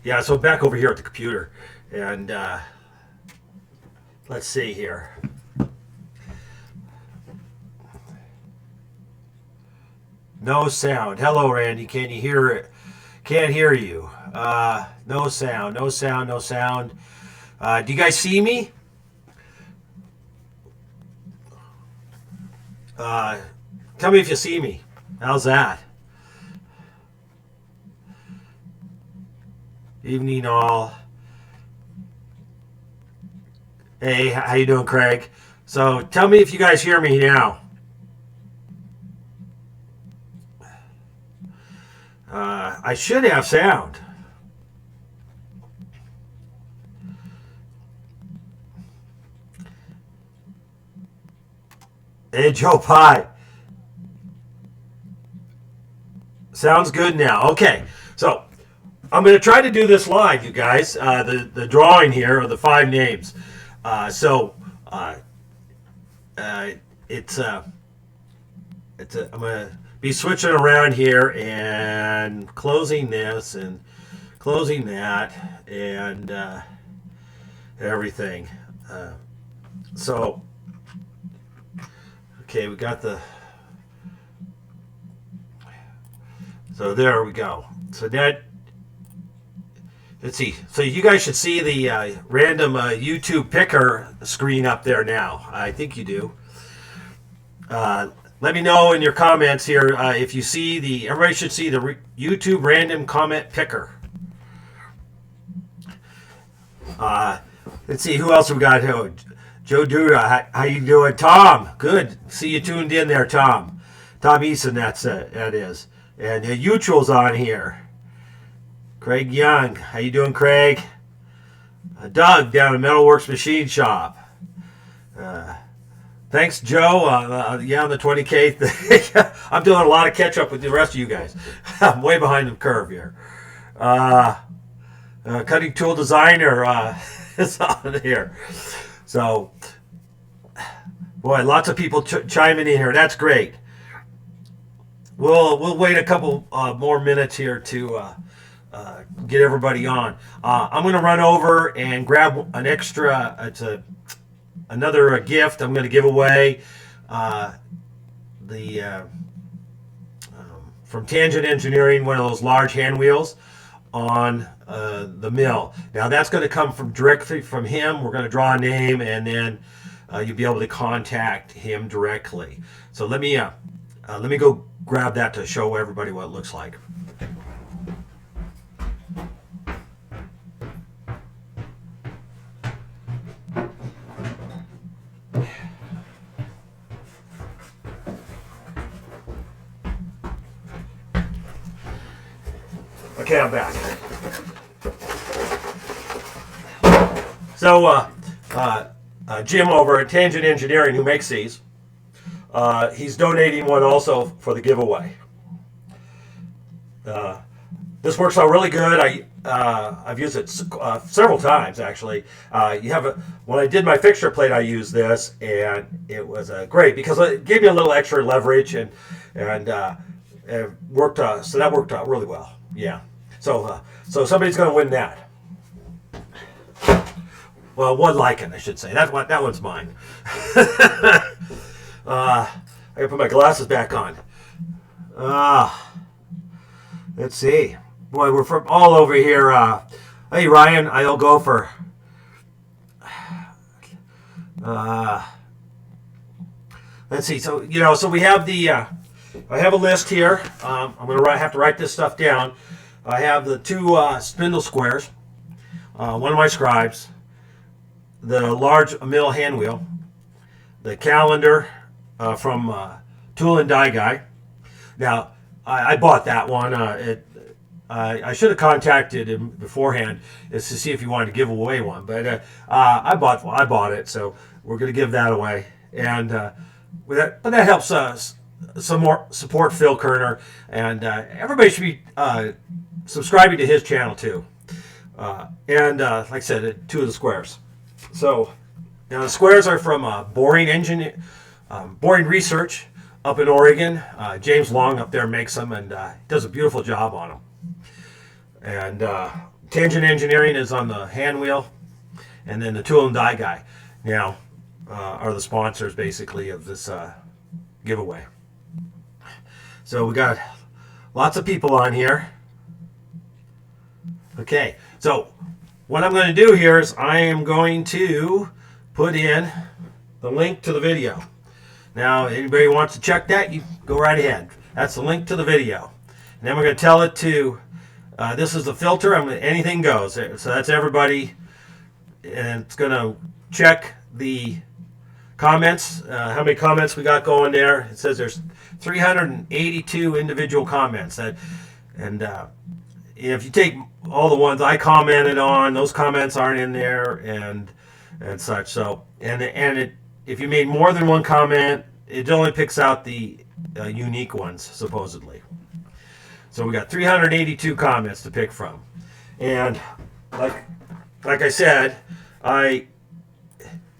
Yeah, so back over here at the computer, and let's see here. No sound. Hello, Randy. Can you hear it? Can't hear you. No sound. No sound. No sound. Do you guys see me? Uh, Tell me if you see me. How's that? Evening all. Hey, how you doing, Craig? So tell me if you guys hear me now. I should have sound. Hey, Joe Pie. Sounds good now. Okay, so I'm going to try to do this live, you guys. The drawing here of the five names. So uh, it's I'm going to be switching around here and closing this and closing that and everything. Uh, so okay, we got the. So there we go. So that, let's see. So you guys should see the random YouTube picker screen up there now. I think you do. Let me know in your comments here if you see the. Everybody should see the YouTube random comment picker. Uh, let's see who else we got here. Joe Duda, how you doing? Tom, good. See you tuned in there, Tom. Tom Eason, that is. And Utral's on here. Craig Young, how you doing, Craig? Doug down at Metalworks Machine Shop. Thanks, Joe. Yeah, on the 20K thing. I'm doing a lot of catch up with the rest of you guys. I'm way behind the curve here. Cutting tool designer is on here. So, boy, lots of people chiming in here. That's great. We'll wait a couple more minutes here to get everybody on. I'm going to run over and grab an extra. It's another gift I'm going to give away. The From Tangent Engineering, one of those large hand wheels on the mill. Now that's going to come from directly from him. We're going to draw a name, and then you'll be able to contact him directly. So let me go grab that to show everybody what it looks like. Okay, I'm back. So, Jim over at Tangent Engineering, who makes these, he's donating one also for the giveaway. This works out really good. I've used it several times actually. When I did my fixture plate, I used this, and it was great because it gave me a little extra leverage, and it worked. So that worked out really well. Yeah. So somebody's going to win that. Well, one Lycan, I should say. That one's mine. I gotta put my glasses back on. Let's see. Boy, we're from all over here. Hey, Ryan, I'll go for. Let's see. So so we have the. I have a list here. I'm gonna have to write this stuff down. I have the two spindle squares. One of my scribes. The large mill hand wheel. The calendar from Tool and Die Guy. Now, I bought that one. I should have contacted him beforehand is to see if he wanted to give away one, but I bought it, so we're going to give that away. And but that helps us some more support Phil Kerner, and everybody should be subscribing to his channel too. And like I said, two of the squares. So now the squares are from Boring Research up in Oregon. James Long up there makes them, and does a beautiful job on them. And Tangent Engineering is on the hand wheel, and then the Tool and Die Guy now are the sponsors basically of this giveaway. So we got lots of people on here. Okay, so what I'm going to do here is I am going to put in the link to the video. Now, anybody wants to check that, you go right ahead. That's the link to the video. And then we're going to tell it to, this is the filter, anything goes. So that's everybody. And it's going to check the comments, how many comments we got going there. It says there's 382 individual comments. And if you take all the ones I commented on, those comments aren't in there and such. So, if you made more than one comment, it only picks out the unique ones, supposedly. So we got 382 comments to pick from. And like I said, I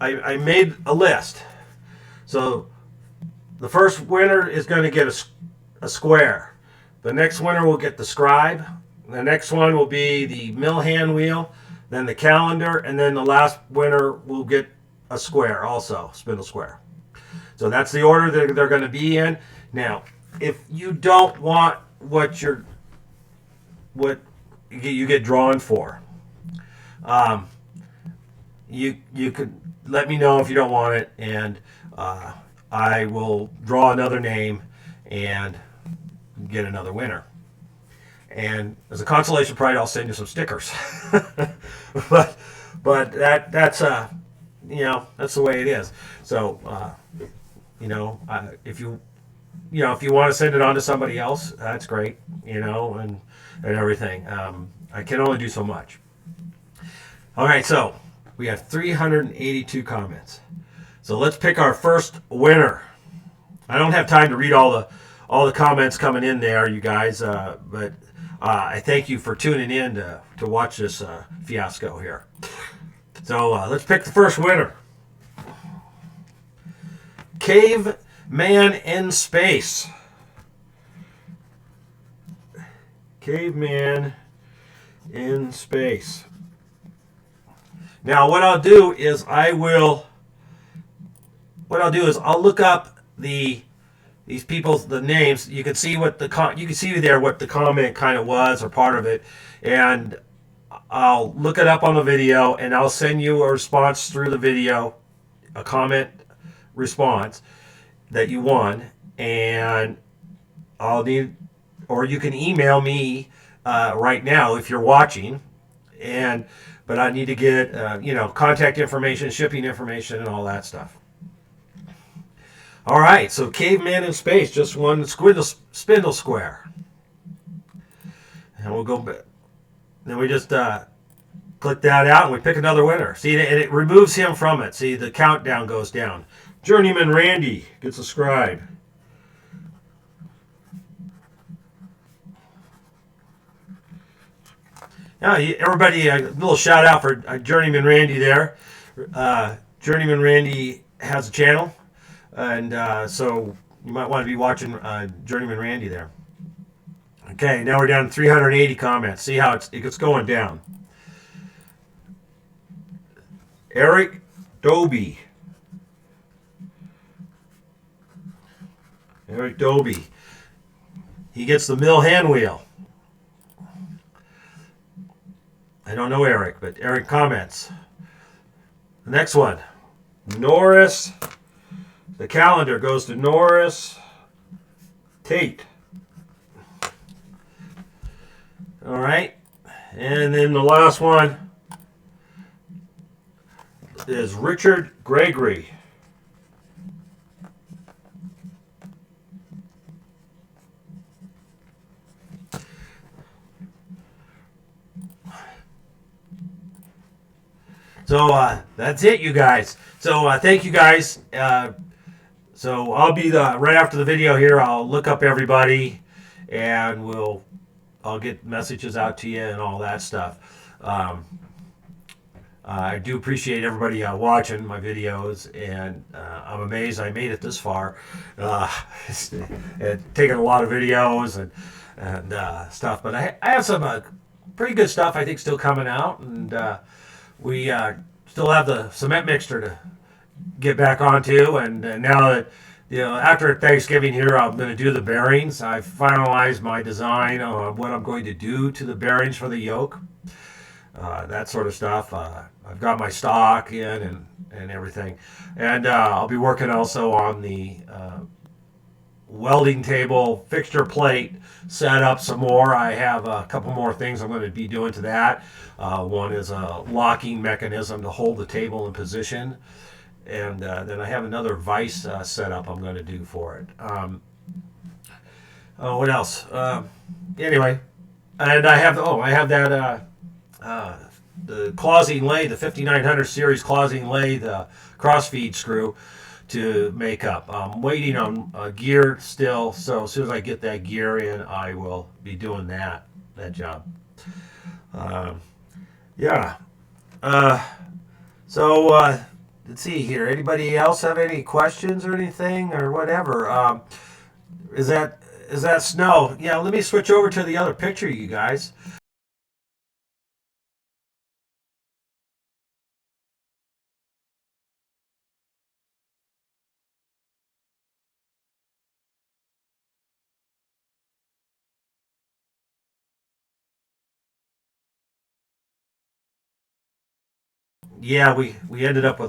made a list. So the first winner is going to get a square. The next winner will get the scribe. The next one will be the mill hand wheel, then the calendar, and then the last winner will get a square also, spindle square. So that's the order that they're going to be in. Now, if you don't want what you get drawn for, you could let me know if you don't want it, and I will draw another name and get another winner. And as a consolation prize, I'll send you some stickers. but that's that's the way it is. So if you want to send it on to somebody else, that's great. And everything. I can only do so much. All right, so we have 382 comments. So let's pick our first winner. I don't have time to read all the comments coming in there, you guys, but I thank you for tuning in to watch this fiasco here. So let's pick the first winner. Caveman in Space. Caveman in Space. Now what I'll do is I'll look up these people's names. You can see what the comment kind of was, or part of it, and I'll look it up on the video, and I'll send you a response through the video, a comment response that you won, and or you can email me right now if you're watching, but I need to get contact information, shipping information, and all that stuff. All right, so Caveman in Space just won spindle square. And we'll go back. Then we just click that out and we pick another winner. See, and it removes him from it. See, the countdown goes down. Journeyman Randy gets a scribe. Now, everybody, a little shout out for Journeyman Randy there. Journeyman Randy has a channel. And so you might want to be watching Journeyman Randy there. Okay, now we're down to 380 comments. See how it's going down. Eric Doby. Eric Doby. He gets the mill hand wheel. I don't know Eric, but Eric comments. The next one. Norris. The calendar goes to Norris Tate. All right. And then the last one is Richard Gregory. So that's it, you guys. So thank you guys. So I'll be right after the video here. I'll look up everybody, and I'll get messages out to you and all that stuff. I do appreciate everybody watching my videos, and I'm amazed I made it this far. Taking a lot of videos and stuff, but I have some pretty good stuff, I think, still coming out, and we still have the cement mixer to get back onto, and now that after Thanksgiving here, I'm going to do the bearings. I've finalized my design on what I'm going to do to the bearings for the yoke, that sort of stuff. I've got my stock in and everything, and I'll be working also on the welding table fixture plate set up some more. I have a couple more things I'm going to be doing to that. One is a locking mechanism to hold the table in position, and then I have another vise set up I'm going to do for it. What else? Anyway, and I have that the clausing lathe, the 5900 series clausing lathe crossfeed screw to make up. I'm waiting on gear still, so as soon as I get that gear in, I will be doing that job. Yeah. So let's see here. Anybody else have any questions or anything or whatever? Is that snow? Yeah. Let me switch over to the other picture, you guys. Yeah, we ended up with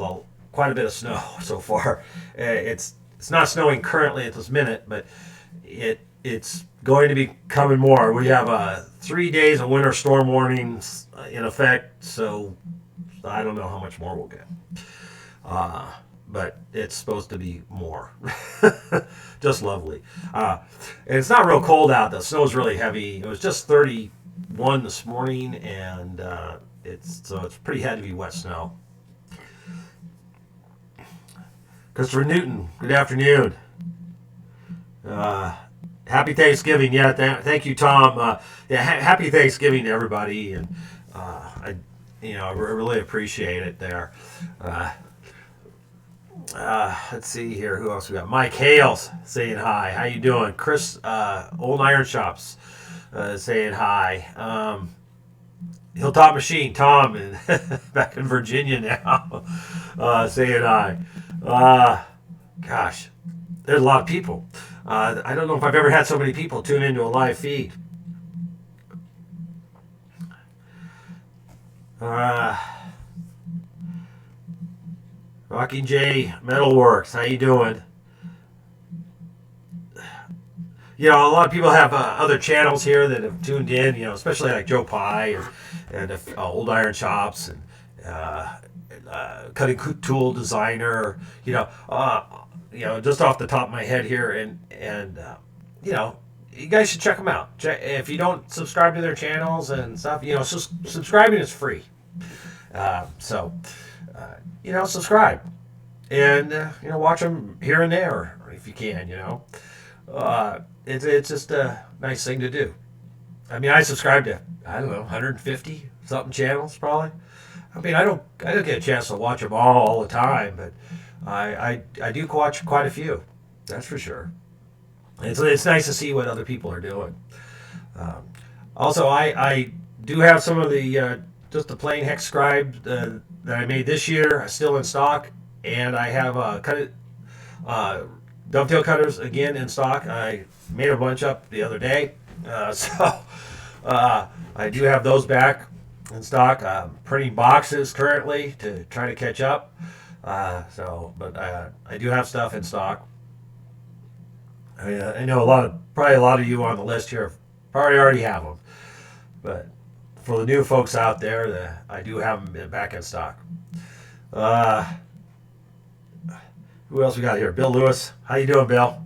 quite a bit of snow so far. It's not snowing currently at this minute, but it's going to be coming more. We have 3 days of winter storm warnings in effect, so I don't know how much more we'll get. But it's supposed to be more. Just lovely. And it's not real cold out. The snow's really heavy. It was just 31 this morning, and it's pretty heavy wet snow. Christopher Newton, good afternoon. Happy Thanksgiving. Yeah, thank you, Tom. Happy Thanksgiving to everybody, and I really appreciate it there. Let's see here. Who else we got? Mike Hales saying hi. How you doing? Chris, Old Iron Shops, saying hi. Hilltop Machine, Tom, back in Virginia now, saying hi. Gosh, there's a lot of people. I don't know if I've ever had so many people tune into a live feed. Rocking J Metalworks, how you doing? A lot of people have other channels here that have tuned in, especially like Joe Pye and Old Iron Shops and Cutting Tool Designer, just off the top of my head here, and you guys should check them out. If you don't subscribe to their channels and stuff, subscribing is free. Subscribe and watch them here and there if you can. It's just a nice thing to do. I mean, I subscribe to 150 something channels probably. I mean, I don't get a chance to watch them all the time, but I do watch quite a few. That's for sure. It's nice to see what other people are doing. Also, I do have some of the just the plain hex scribe that I made this year still in stock, and I have dovetail cutters again in stock. I made a bunch up the other day, so I do have those back in stock. Printing boxes currently to try to catch up. But I do have stuff in stock. I know probably a lot of you on the list here probably already have them, but for the new folks out there, I do have them back in stock. Who else we got here? Bill Lewis. How you doing, Bill?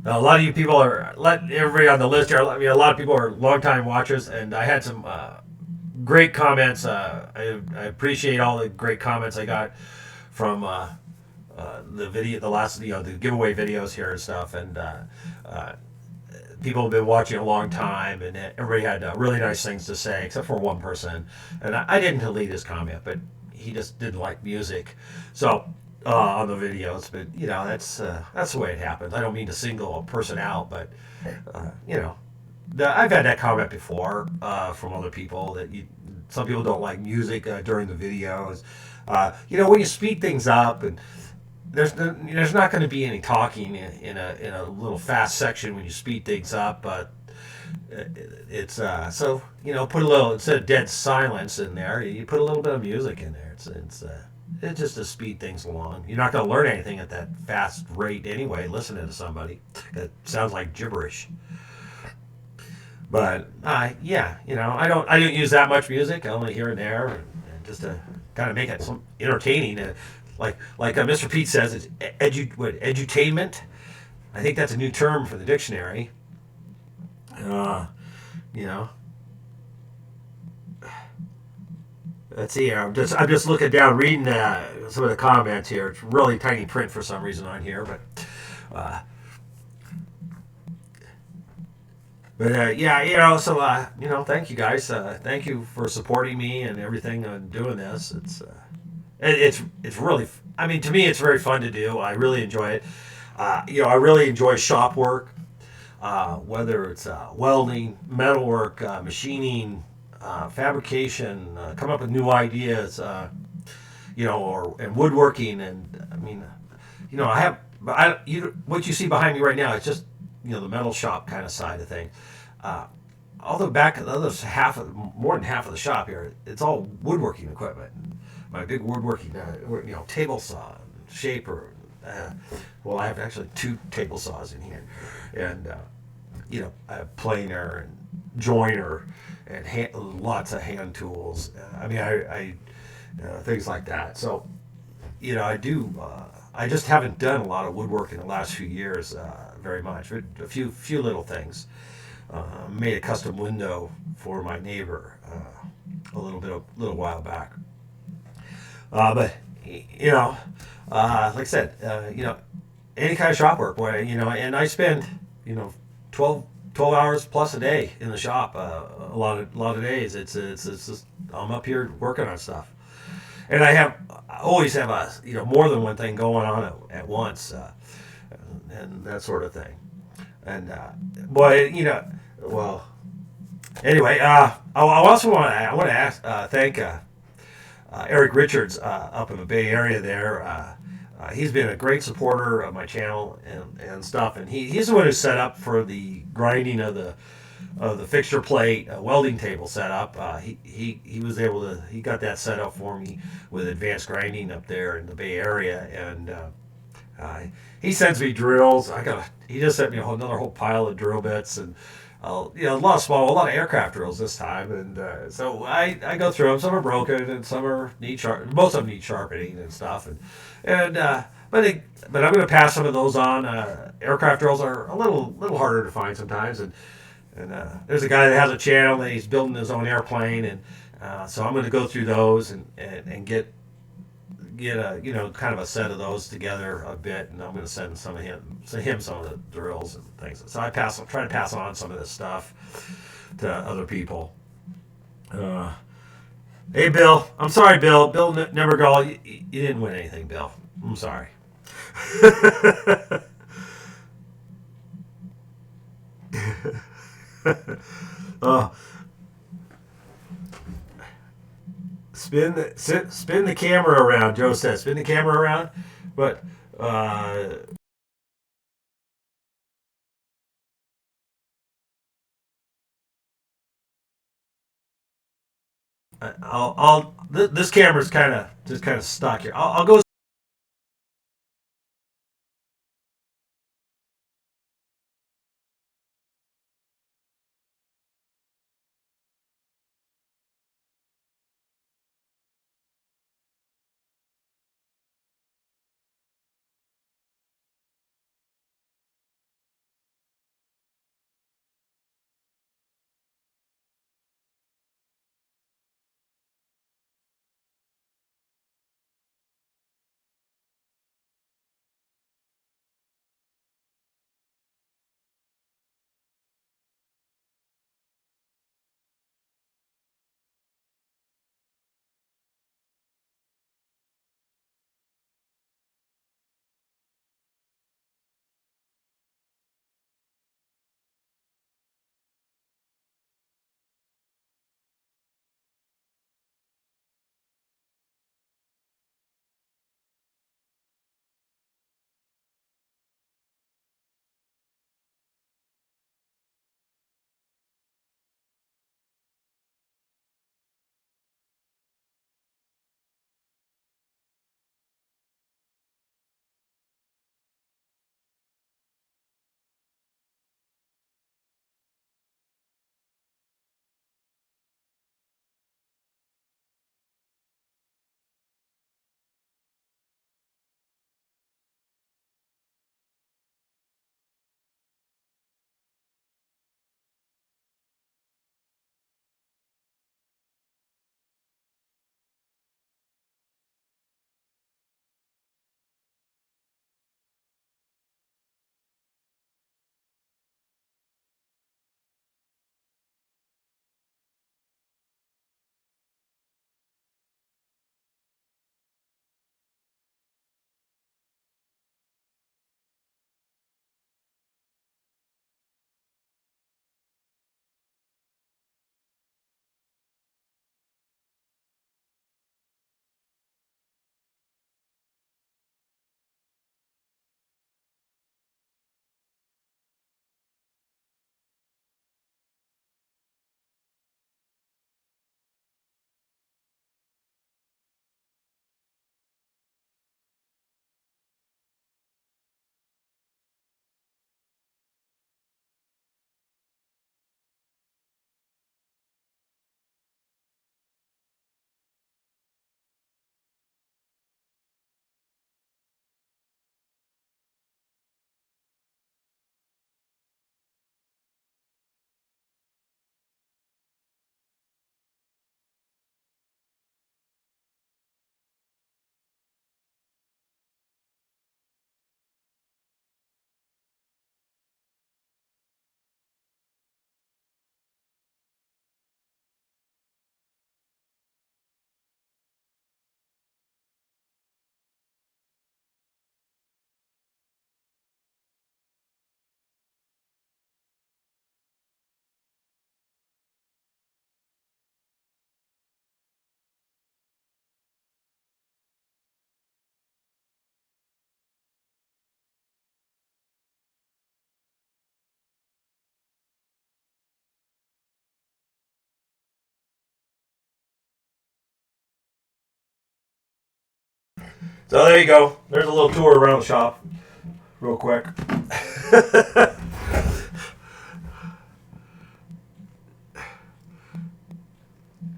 A lot of you people everybody on the list here, a lot of people are longtime watchers, and I had some great comments. I appreciate all the great comments I got from the giveaway videos here and stuff, and people have been watching a long time, and everybody had really nice things to say, except for one person, and I didn't delete his comment, but he just didn't like music, so on the videos. But that's the way it happens. I don't mean to single a person out, but I've had that comment before from other people that some people don't like music during the videos. When you speed things up, and there's not going to be any talking in a little fast section when you speed things up, but it's so put a little, instead of dead silence in there, you put a little bit of music in there. It's just to speed things along. You're not going to learn anything at that fast rate anyway. Listening to somebody, it sounds like gibberish. But yeah, I don't use that much music. Only here and there, and just to kind of make it some entertaining. Like Mr. Pete says, it's edutainment. I think that's a new term for the dictionary. Uh, you know, let's see here. I'm just looking down, reading some of the comments here. It's really tiny print for some reason on here, but uh, yeah, so thank you guys. Thank you for supporting me and everything on doing this. It's really, I mean, to me, it's very fun to do. I really enjoy it. I really enjoy shop work, whether it's welding, metalwork, machining, fabrication, come up with new ideas, and woodworking. And I mean, I have, what you see behind me right now, it's just, the metal shop kind of side of things. Uh, Although back the other more than half of the shop here, it's all woodworking equipment. My big woodworking, table saw, shaper. Uh, well, I have actually two table saws in here, and I have planer and joiner and lots of hand tools. I mean, things like that. So, I do. I just haven't done a lot of woodwork in the last few years, very much. A few little things. Made a custom window for my neighbor little while back. But like I said, any kind of shop work, where and I spend 12, 12 hours plus a day in the shop. A lot of days. It's just I'm up here working on stuff, and I always have more than one thing going on at once, and that sort of thing. And boy, well, anyway, I also want to ask, thank Eric Richards up in the Bay Area there. He's been a great supporter of my channel and stuff, and he's the one who set up for the grinding of the fixture plate welding table setup. He was able to, he got that set up for me with advanced grinding up there in the Bay Area, and he sends me drills. He just sent me another whole pile of drill bits, and a lot of aircraft drills this time, and so I go through them. Some are broken, and some are most of them need sharpening and stuff, and but I'm going to pass some of those on. Aircraft drills are a little harder to find sometimes, and there's a guy that has a channel and he's building his own airplane, and so I'm going to go through those and get a kind of a set of those together a bit, and I'm going to send some of him some of the drills and things. So I try to pass on some of this stuff to other people. Hey Bill, I'm sorry, Bill. Nevergall, you didn't win anything, Bill. I'm sorry. Oh, spin the camera around. Joe says, spin the camera around, but this camera's kind of stuck here. I'll go So there you go. There's a little tour around the shop, real quick.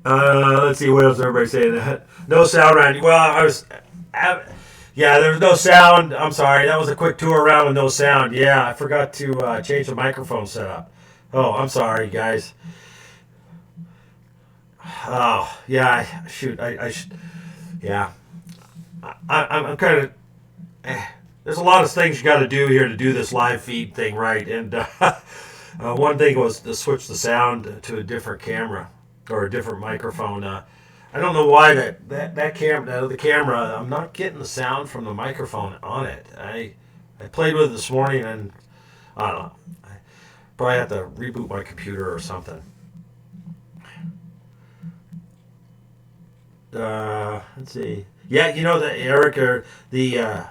Let's see, what else everybody saying? No sound, Randy. Well, yeah, there was no sound. I'm sorry. That was a quick tour around with no sound. Yeah, I forgot to change the microphone setup. Oh, I'm sorry, guys. Oh, yeah. Shoot, I should. Yeah, I'm kind of. There's a lot of things you got to do here to do this live feed thing right, and one thing was to switch the sound to a different camera or a different microphone. I don't know why that camera, the camera, I'm not getting the sound from the microphone on it. I played with it this morning, and I don't know. I probably have to reboot my computer or something. Let's see. Yeah, you know that Eric or the.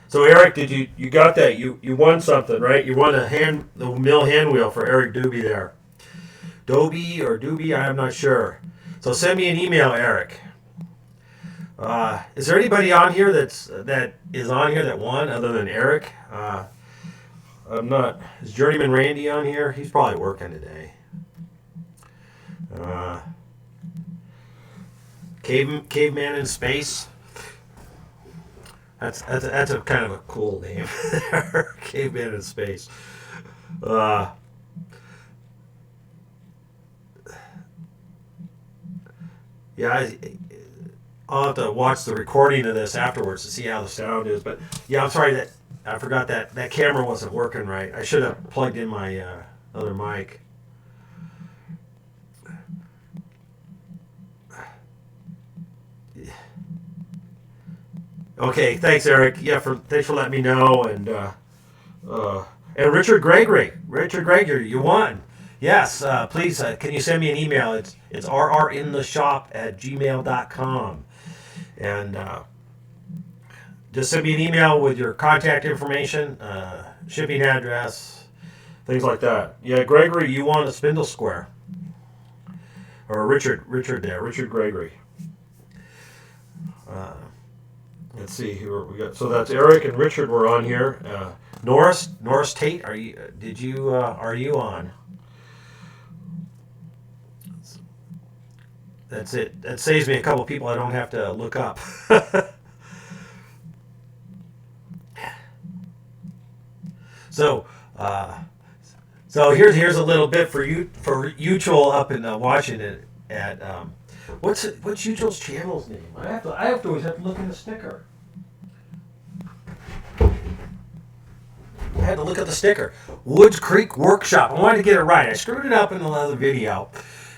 So Eric, did you got that? You won something, right? You won the mill hand wheel for Eric Doobie there. Doobie or Doobie, I'm not sure. So send me an email, Eric. Is there anybody on here that is on here that won other than Eric? I'm not. Is Journeyman Randy on here? He's probably working today. Caveman in Space. That's a kind of a cool name. Caveman in Space. Yeah, I'll have to watch the recording of this afterwards to see how the sound is. But yeah, I'm sorry that I forgot that camera wasn't working right. I should have plugged in my other mic. Okay, thanks, Eric. Yeah, thanks for letting me know. And Richard Gregory, you won. Yes, please, can you send me an email? It's rrintheshop@gmail.com. And just send me an email with your contact information, shipping address, things like that. Yeah, Gregory, you won a spindle square. Or Richard Gregory. Let's see who we got. So that's Eric and Richard were on here. Norris Tate, are you on? That's it. That saves me a couple people I don't have to look up. So here's a little bit for Uchel up in Washington at what's Uchel's channel's name? I have to always have to look in the sticker. I had to look at the sticker. Woods Creek Workshop. I wanted to get it right. I screwed it up in another video.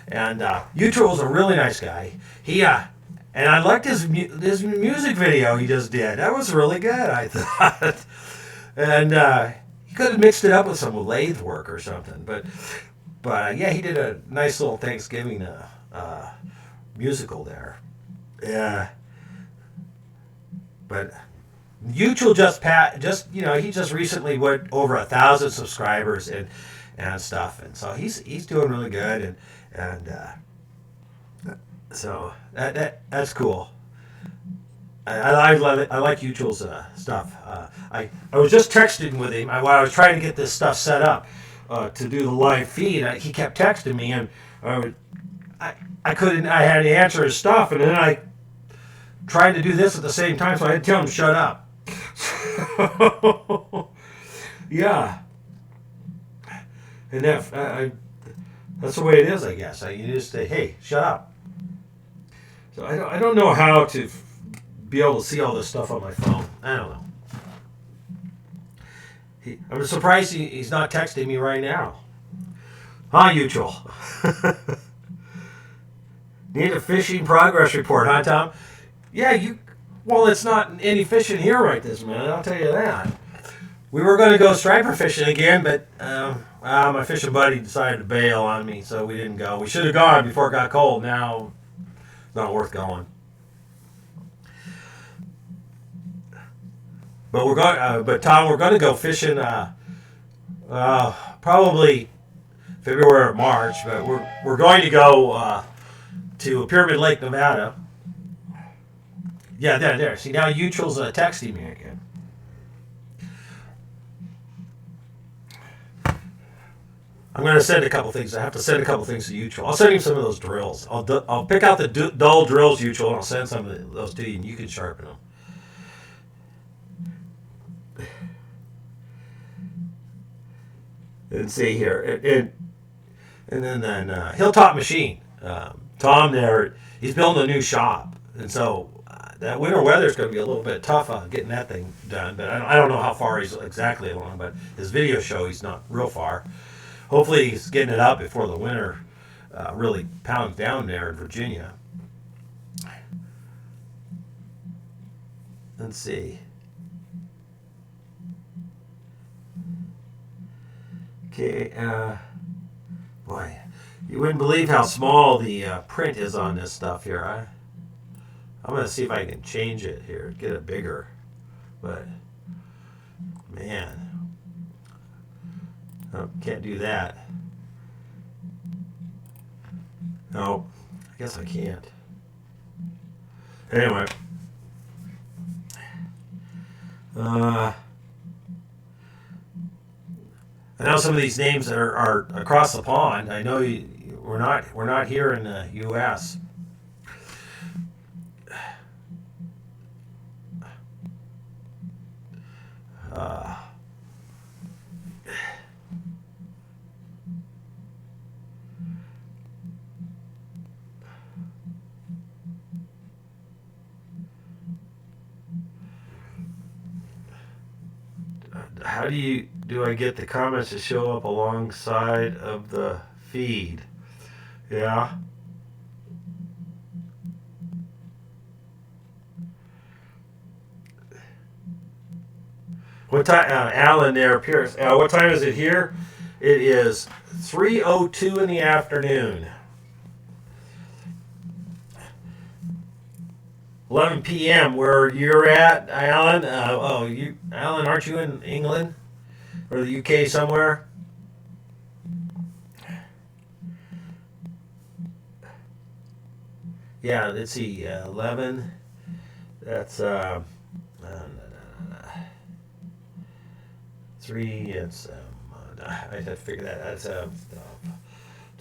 And Uchel was a really nice guy. And I liked his music video he just did. That was really good, I thought. And he could have mixed it up with some lathe work or something. But yeah, he did a nice little Thanksgiving musical there. Yeah. But Uchel he just recently went over 1,000 subscribers and stuff, and so he's doing really good, and so that's cool. I like Uchel's stuff. I was just texting with him while I was trying to get this stuff set up to do the live feed. He kept texting me, and I couldn't. I had to answer his stuff, and then I tried to do this at the same time, so I had to tell him to shut up. Yeah. And that's the way it is, I guess. You just say, "Hey, shut up." So I don't know how to be able to see all this stuff on my phone. I don't know. I'm surprised he's not texting me right now. Huh, Uchel? Need a fishing progress report, huh, Tom? Yeah, well, it's not any fishing here right this minute, I'll tell you that. We were going to go striper fishing again, but my fishing buddy decided to bail on me, so we didn't go. We should have gone before it got cold. Now, it's not worth going. But Tom, we're going to go fishing probably February or March, but we're going to go to Pyramid Lake, Nevada, Yeah, there. See, now Uchel's texting me again. I'm going to send a couple things. I have to send a couple things to Uchel. I'll send him some of those drills. I'll pick out the dull drills, Uchel, and I'll send some of those to you, and you can sharpen them. And see here, and then Hilltop Machine. Tom there, he's building a new shop, and so that winter weather is going to be a little bit tough on getting that thing done. But I don't know how far he's exactly along. But his video show, he's not real far. Hopefully, he's getting it out before the winter really pounds down there in Virginia. Let's see. Okay, boy, you wouldn't believe how small the print is on this stuff here. I'm going to see if I can change it here, get it bigger. But, man, oh, can't do that. No, I guess I can't. Anyway. I know some of these names are across the pond. I know we're not here in the U.S. How do I get the comments to show up alongside of the feed? Yeah. What time, Alan there, Pierce? What time is it here? It is 3:02 in the afternoon. 11 p.m. where you're at, Alan. Alan, aren't you in England or the UK somewhere? Yeah, let's see, 11. That's 3. It's I have to figure that. That's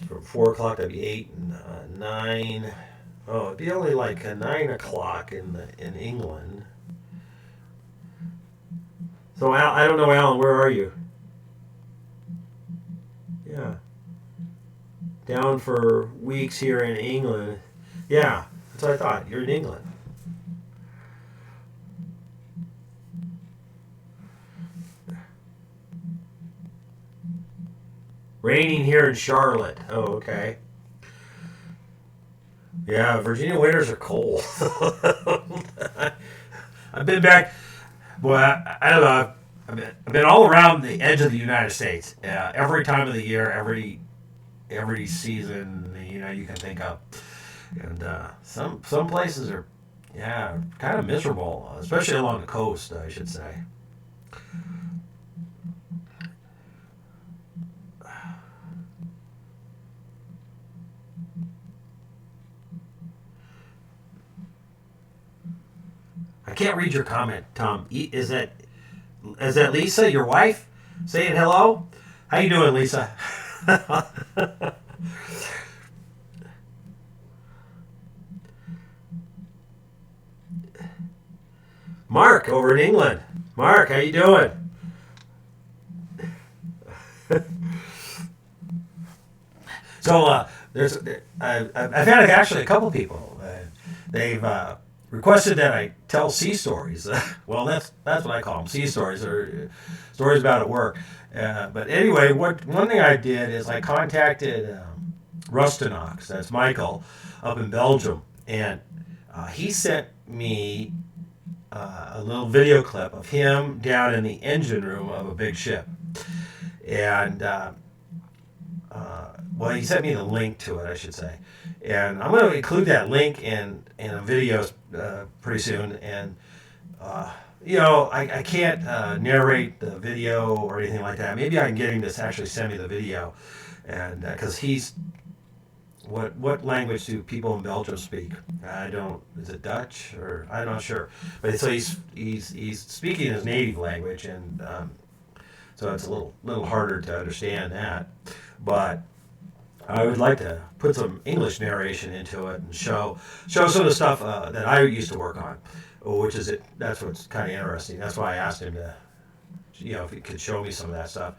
from 4 o'clock. That'd be 8 and 9. Oh, it'd be only like 9 o'clock in England. So I don't know, Alan. Where are you? Yeah, down for weeks here in England. Yeah, that's what I thought. You're in England. Raining here in Charlotte. Oh, okay. Yeah, Virginia winters are cold. I've been back. Boy, I don't know. I've been all around the edge of the United States. Every time of the year, every season, you can think of. And some places are, kind of miserable, especially along the coast, I should say. I can't read your comment, Tom. Is that Lisa, your wife, saying hello? How you doing, Lisa? Mark over in England. Mark, how you doing? So I've had actually a couple people. They've requested that I tell sea stories. Well, that's what I call them, sea stories, or stories about at work. But anyway, one thing I did is I contacted Rustinox, that's Michael, up in Belgium, and he sent me a little video clip of him down in the engine room of a big ship. And well, he sent me the link to it, I should say. And I'm going to include that link in a video pretty soon. And, I can't narrate the video or anything like that. Maybe I can get him to actually send me the video. And because he's what language do people in Belgium speak? I don't. Is it Dutch or I'm not sure. But so he's speaking his native language, and so it's a little harder to understand that. But I would like to put some English narration into it and show some of the stuff that I used to work on, which is it. That's what's kind of interesting. That's why I asked him to, if he could show me some of that stuff.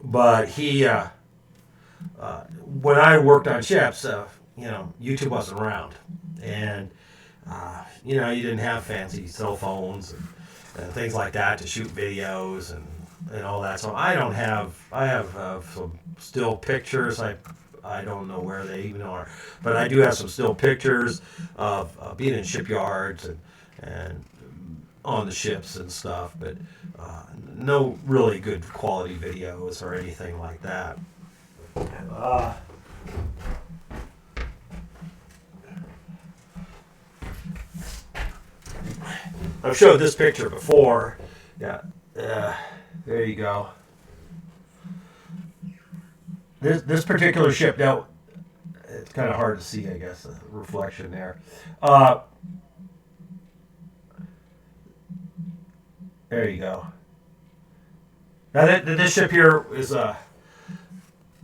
But he. When I worked on ships, YouTube wasn't around, and you didn't have fancy cell phones and things like that to shoot videos and all that. So I have some still pictures. I don't know where they even are, but I do have some still pictures of being in shipyards and on the ships and stuff, but no really good quality videos or anything like that. I've showed this picture before. Yeah, there you go. This particular ship, now it's kind of hard to see, I guess, the reflection there. There you go. Now this ship here is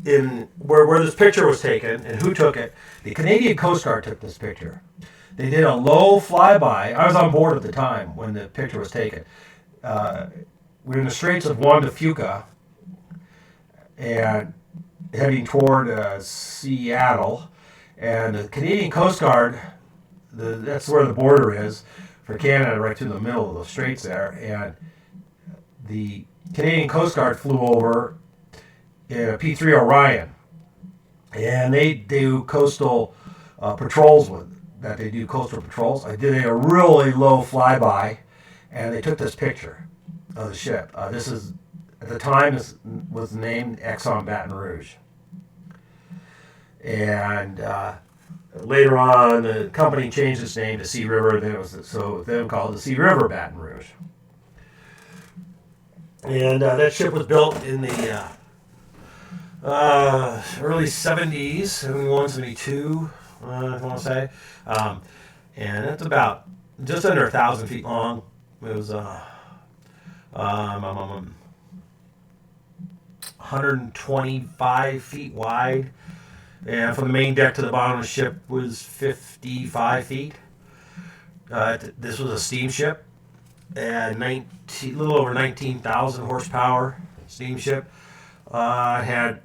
in where this picture was taken and who took it. The Canadian Coast Guard took this picture. They did a low flyby. I was on board at the time when the picture was taken. We're in the Straits of Juan de Fuca and heading toward Seattle. And the Canadian Coast Guard, that's where the border is for Canada, right through the middle of the straits there. And the Canadian Coast Guard flew over in a P-3 Orion, and they do coastal patrols with that. They do coastal patrols. I did a really low flyby, and they took this picture of the ship. This is at the time this was named Exxon Baton Rouge, and later on the company changed its name to Sea River. Then then called the Sea River Baton Rouge, and that ship was built in the early 70s, 71, 72, I want to say. And it's about just under 1,000 feet long. It was 125 feet wide. And from the main deck to the bottom of the ship was 55 feet. This was a steamship. And a little over 19,000 horsepower steamship. Had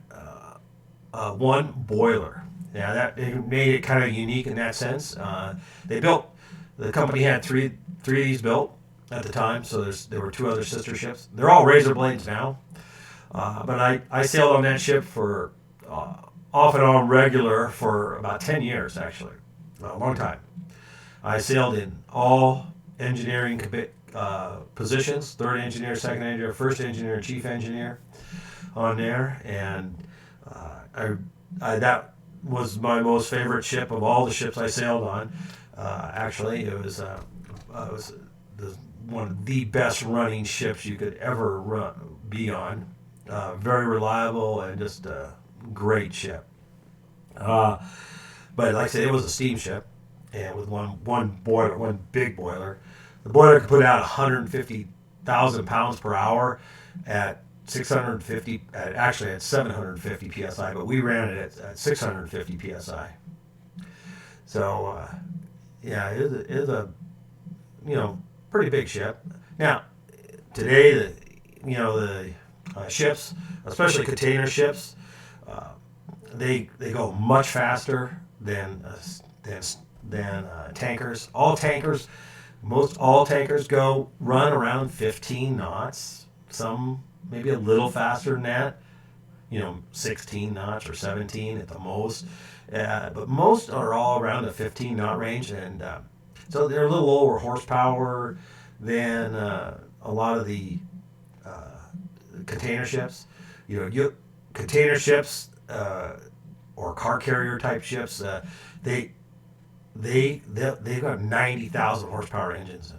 one boiler. Yeah, that it made it kind of unique in that sense. The company had three of these built at the time, so there were two other sister ships. They're all Razor blades now. But I sailed on that ship for off and on regular for about 10 years, actually. A long time. I sailed in all engineering positions, third engineer, second engineer, first engineer, chief engineer on there, and that was my most favorite ship of all the ships I sailed on. Actually, it was one of the best running ships you could ever be on. Very reliable and just a great ship. But like I said, it was a steamship, and with one boiler, one big boiler. The boiler could put out 150,000 pounds per hour at 650, actually at 750 psi, but we ran it at 650 psi. So, yeah, it is a pretty big ship. Now, today, the ships, especially container ships, they go much faster than tankers. All tankers run around 15 knots. Some maybe a little faster than that, 16 knots or 17 at the most. But most are all around the 15 knot range, and so they're a little lower horsepower than a lot of the container ships. Container ships or car carrier type ships, they've got 90,000 horsepower engines in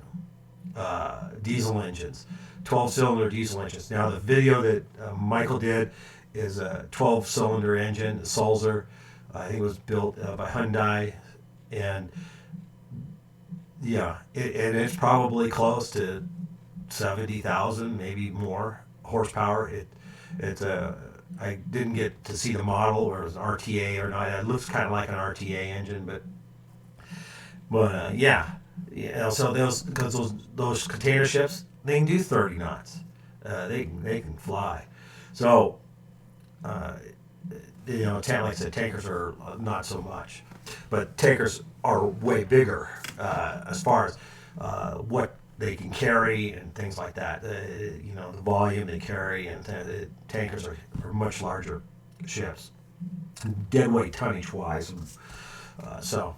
them, diesel engines. 12-cylinder diesel engines. Now, the video that Michael did is a 12-cylinder engine, a Sulzer, I think it was built by Hyundai, and yeah, and it's probably close to 70,000, maybe more horsepower. I didn't get to see the model or it was an RTA or not. It looks kind of like an RTA engine, but yeah, so those container ships, they can do 30 knots. They can fly. So like I said, tankers are not so much, but tankers are way bigger as far as what they can carry and things like that. The volume they carry, and tankers are much larger ships, deadweight tonnage wise. So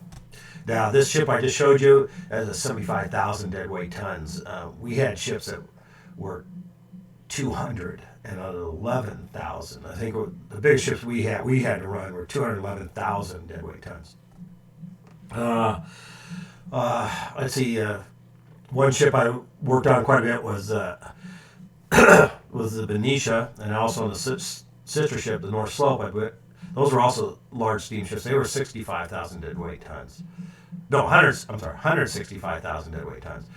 now this ship I just showed you has a 75,000 deadweight tons. We had ships that were 211,000. I think the biggest ships we had to run were 211,000 deadweight tons. Let's see. One ship I worked on quite a bit was was the Benicia, and also on the sister ship, the North Slope. Those were also large steamships. They were 65,000 deadweight tons. No, 165,000 deadweight tons.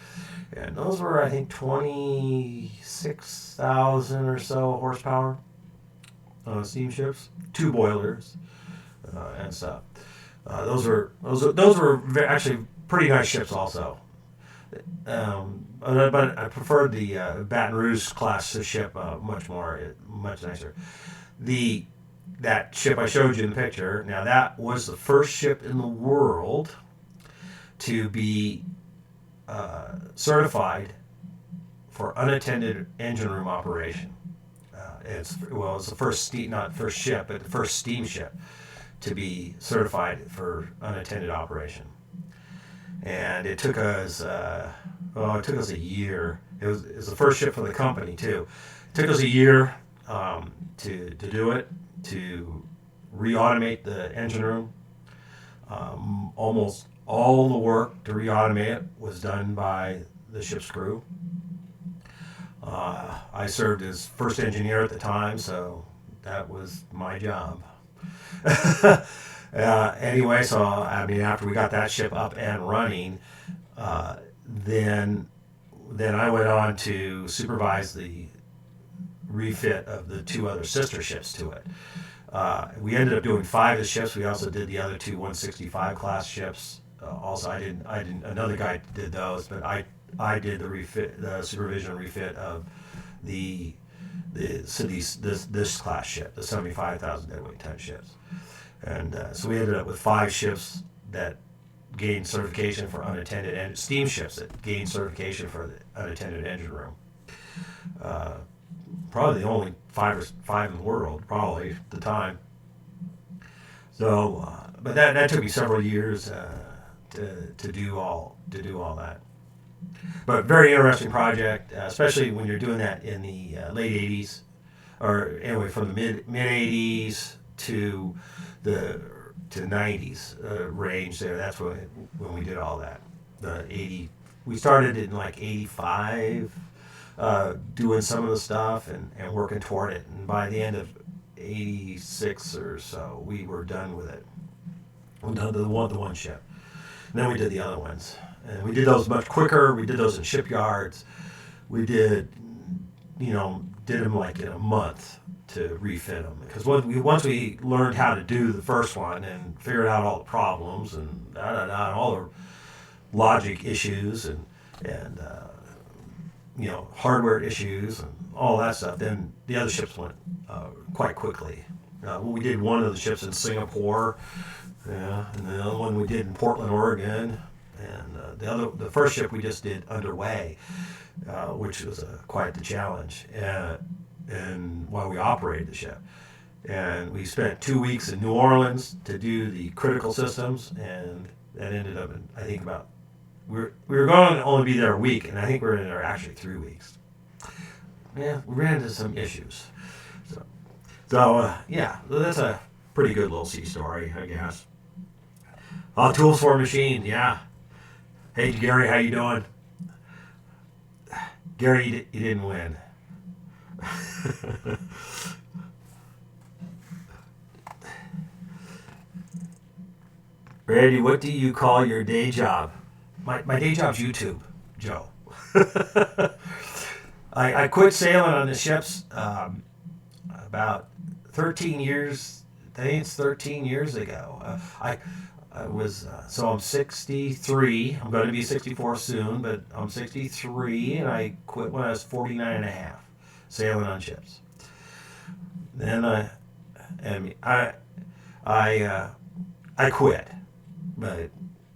And those were, I think, 26,000 or so horsepower steamships, 2 boilers and stuff. Those were actually pretty nice ships also. But I preferred the Baton Rouge class ship much nicer. That ship I showed you in the picture, now that was the first ship in the world to be certified for unattended engine room operation. It's the first not first ship, but the first steamship to be certified for unattended operation. And it took us a year. It was the first ship for the company too. It took us a year to do it, to re-automate the engine room. Almost all the work to re-automate it was done by the ship's crew. I served as first engineer at the time, so that was my job. Anyway, so after we got that ship up and running, then I went on to supervise the refit of the 2 other sister ships to it. We ended up doing 5 of the ships. We also did the other 2 165 class ships. Also, I didn't. Another guy did those, but I did the supervision refit of this class ship, the 75,000 deadweight ton ships. And so we ended up with 5 ships that gained certification for unattended, and steam ships that gained certification for the unattended engine room. Probably the only 5 in the world, probably at the time. So, but that took me several years to do all that. But very interesting project, especially when you're doing that in the late 80s, or anyway, from the mid 80s to the 90s range there. That's when we did all that. We started in like 85, doing some of the stuff and working toward it. And by the end of 86 or so, we were done with it. We done the one ship. And then we did the other ones. And we did those much quicker. We did those in shipyards. We did them like in a month to refit them. Because once we learned how to do the first one and figured out all the problems and all the logic issues and hardware issues and all that stuff, then the other ships went quite quickly. We did one of the ships in Singapore, and the other one we did in Portland, Oregon, and the first ship we just did underway, which was quite the challenge, and while we operated the ship. And we spent 2 weeks in New Orleans to do the critical systems, and that ended up in, I think, we were going to only be there a week, and I think we were in there actually 3 weeks. Yeah, we ran into some issues. So that's a pretty good little sea story, I guess. Tools for a machine, yeah. Hey, Gary, how you doing? Gary, you didn't win. Randy, what do you call your day job? My day job's YouTube, Joe. I quit sailing on the ships about 13 years. I think it's 13 years ago. I was so I'm 63. I'm going to be 64 soon, but I'm 63, and I quit when I was 49 and a half, sailing on ships. Then I quit, but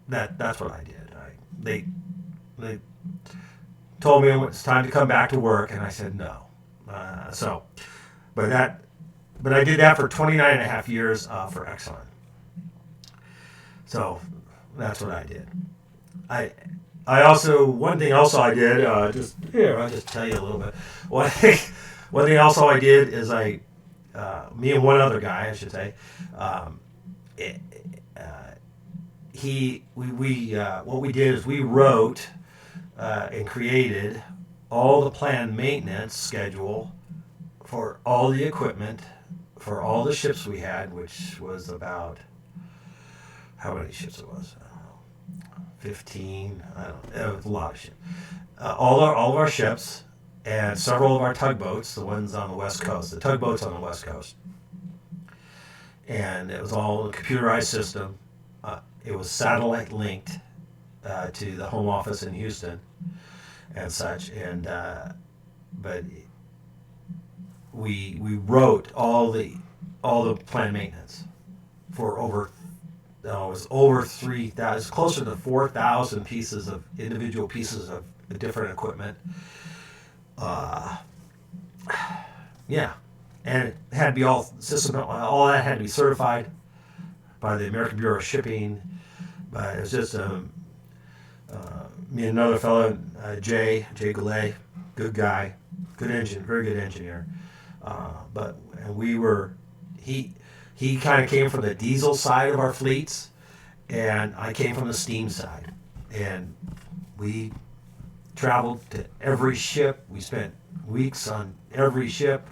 that's what I did. They told me it was time to come back to work, and I said no. But I did that for 29 and a half years for Exxon. So that's what I did. I also, one thing also I did, I'll just tell you a little bit. One thing also I did is me and one other guy, I should say, what we did is we wrote and created all the planned maintenance schedule for all the equipment for all the ships we had, which was about, how many ships it was? I don't know, 15. I don't know. It was a lot of ships. All of our ships and several of our tugboats, the ones on the west coast, the tugboats on the west coast, and it was all a computerized system. It was satellite linked to the home office in Houston and such, and but we wrote all the planned maintenance for over. No, it was over 3,000. It's closer to 4,000 individual pieces of different equipment. Yeah, and it had to be all that had to be certified by the American Bureau of Shipping. But it was just me and another fellow, Jay Goulet, good guy, very good engineer. He kind of came from the diesel side of our fleets, and I came from the steam side. And we traveled to every ship. We spent weeks on every ship.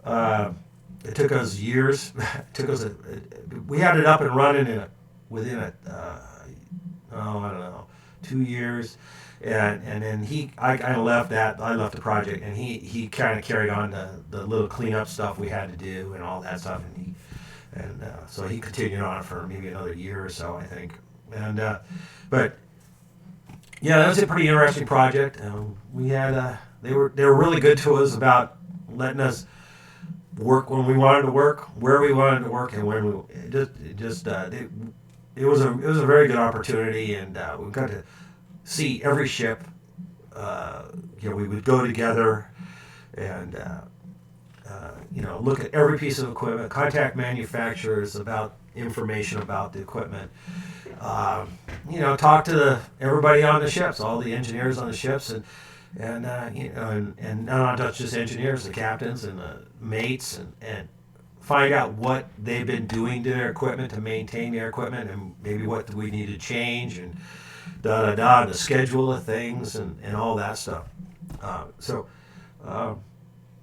It took us years. We had it up and running within I don't know, 2 years. And then I kind of left that. I left the project, and he kind of carried on the little cleanup stuff we had to do and all that stuff. And so he continued on for maybe another year or so, I think. And but yeah, that was a pretty interesting project. We had they were really good to us about letting us work when we wanted to work, where we wanted to work, and when we it was a very good opportunity, and we got to see every ship. We would go together and look at every piece of equipment, contact manufacturers about information about the equipment. Talk to everybody on the ships, all the engineers on the ships, and not just engineers, the captains and the mates, and find out what they've been doing to their equipment to maintain their equipment, and maybe what we need to change, and the schedule of things, and all that stuff.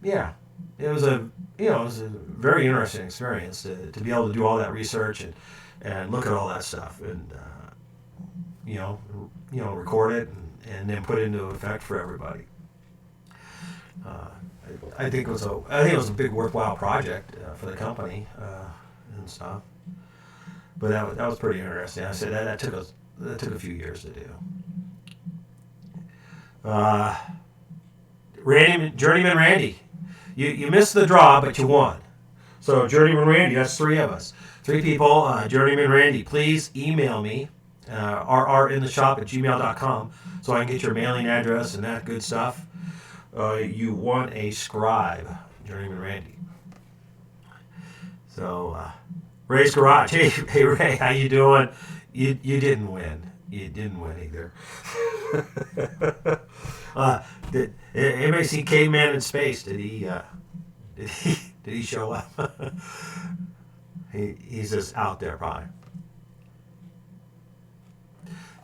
Yeah, it was a very interesting experience to be able to do all that research and look at all that stuff, and record it and then put it into effect for everybody. I think it was a big worthwhile project for the company and stuff. But that was pretty interesting. I said that took a few years to do. Journeyman Randy, you missed the draw, but you won. So Journeyman Randy, that's 3 of us, 3 people. Journeyman Randy, please email me rrrintheshop@gmail.com so I can get your mailing address and that good stuff. You won a scribe, Journeyman Randy. So Ray's Garage, hey Ray, how you doing? You didn't win. You didn't win either. Did anybody see Caveman in Space? Did he show up? He's just out there probably.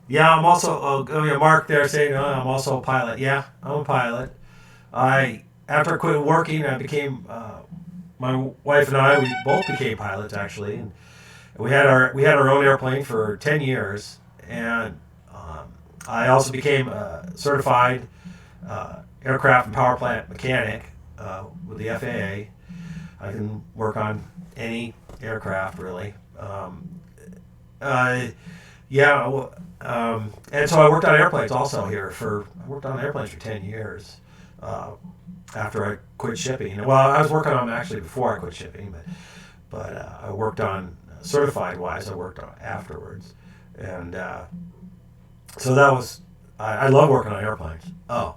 Yeah, I'm also Mark there saying I'm also a pilot. Yeah, I'm a pilot. After I quit working, I became my wife and I, we both became pilots actually, We had our own airplane for 10 years, and I also became a certified aircraft and power plant mechanic with the FAA. I can work on any aircraft really. Yeah, and so I worked on airplanes also here I worked on airplanes for 10 years after I quit shipping. Well, I was working on them actually before I quit shipping, but I worked on certified wise. I worked on afterwards, and so that was I love working on airplanes. Oh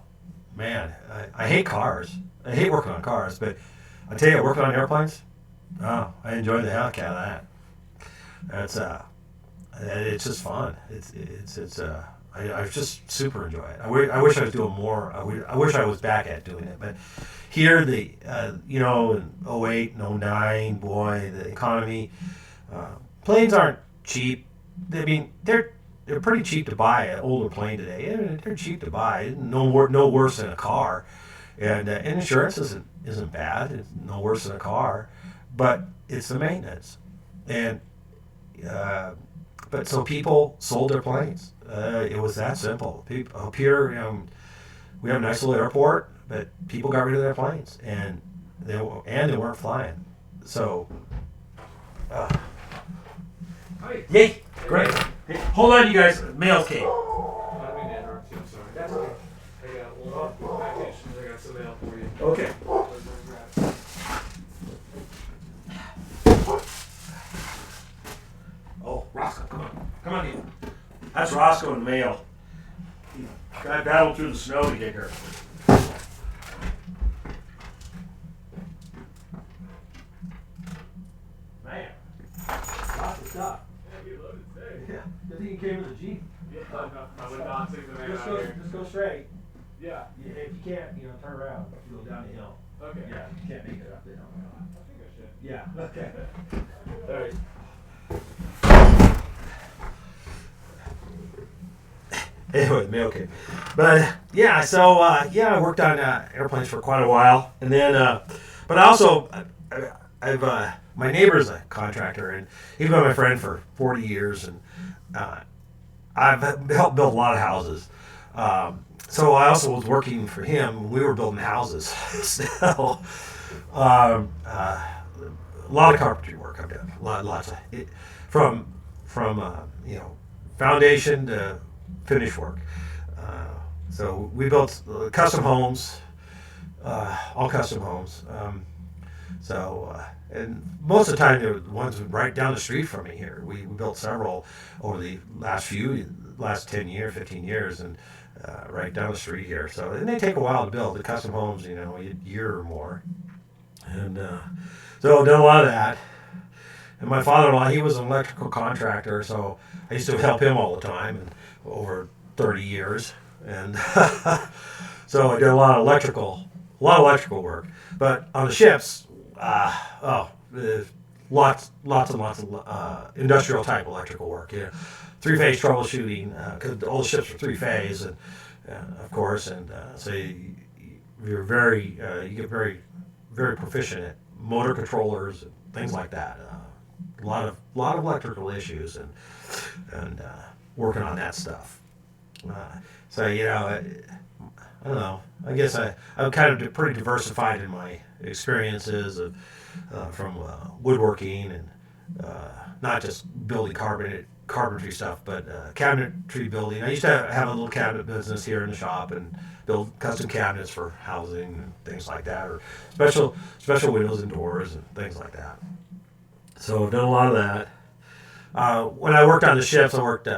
man, I hate cars. I hate working on cars, but I tell you, working on airplanes, oh, I enjoy the heck out of that. That's it's just fun. I just super enjoy it. I wish I was doing more. I wish I was back at doing it. But here, in 08 and 09, boy, the economy, planes aren't cheap. I mean, they're pretty cheap to buy. An older plane today, they're cheap to buy. No worse than a car, and insurance isn't bad. It's no worse than a car, but it's the maintenance, and but so people sold their planes. It was that simple. People up here, we have a nice little airport, but people got rid of their planes, and they weren't flying. So, yay, great. Hey, hold on, you guys. Mail came. I didn't mean to interrupt you. I'm sorry. That's okay. I got one package. I got some mail for you. Okay. Oh, Roscoe, come on in. That's Roscoe in the mail. Guy battled through the snow to get here. Man, lots of stuff. Yeah, you loaded today. Yeah, good thing you came with a Jeep. Yeah, I would not take the man Just out here. go straight. Yeah. If you can't, turn around. You go down the hill. Okay. Yeah, you can't make it up the hill. I think I should. Yeah. Okay. All right. Anyway, mail came. But yeah, so I worked on airplanes for quite a while, and then, but I also, I've my neighbor's a contractor, and he's been my friend for 40 years, and I've helped build a lot of houses. So I also was working for him. We were building houses, so a lot of carpentry work I've done. Lots of it, from foundation to finish work. So we built custom homes, all custom homes. And most of the time they're the ones right down the street from me here. We built several over the last 10 years, 15 years, and right down the street here. So, and they take a while to build. The custom homes, a year or more. And so I've done a lot of that. And my father-in-law, he was an electrical contractor, so I used to help him all the time, and over 30 years. And so I did a lot of electrical work. But on the ships, lots and lots of industrial type electrical work. Three-phase troubleshooting, because all the ships are three-phase, and of course, and so you get very very proficient at motor controllers and things like that. A lot of electrical issues and working on that stuff. So I don't know. I guess I'm kind of pretty diversified in my experiences of from woodworking and not just building carpentry stuff, but cabinetry building. I used to have a little cabinet business here in the shop and build custom cabinets for housing and things like that, or special windows and doors and things like that. So I've done a lot of that. When I worked on the ships, I worked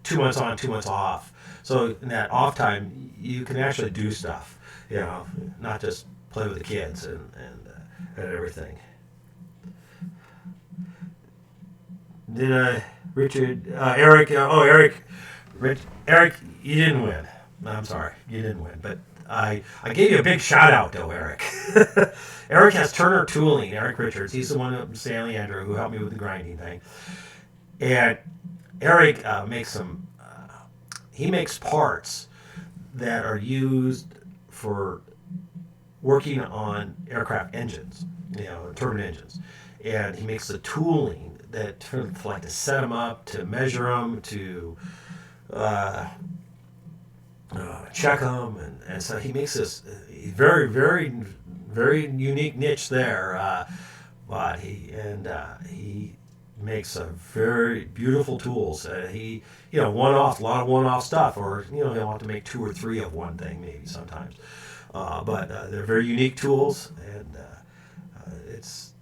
2 months on, 2 months off. So in that off time, you can actually do stuff, not just play with the kids and everything. Did Richard, Eric, Eric, you didn't win. No, I'm sorry, you didn't win. But I gave you a big shout out though, Eric. Eric has Turner Tooling, Eric Richards. He's the one from Stanley Andrew who helped me with the grinding thing. And Eric he makes parts that are used for working on aircraft engines, turbine engines. And he makes the tooling like to set them up, to measure them, to check them, and so he makes this very, very, very unique niche there. But he makes a very beautiful tools. He a lot of one-off stuff, or he'll have to make 2 or 3 of one thing maybe sometimes. But they're very unique tools, and it's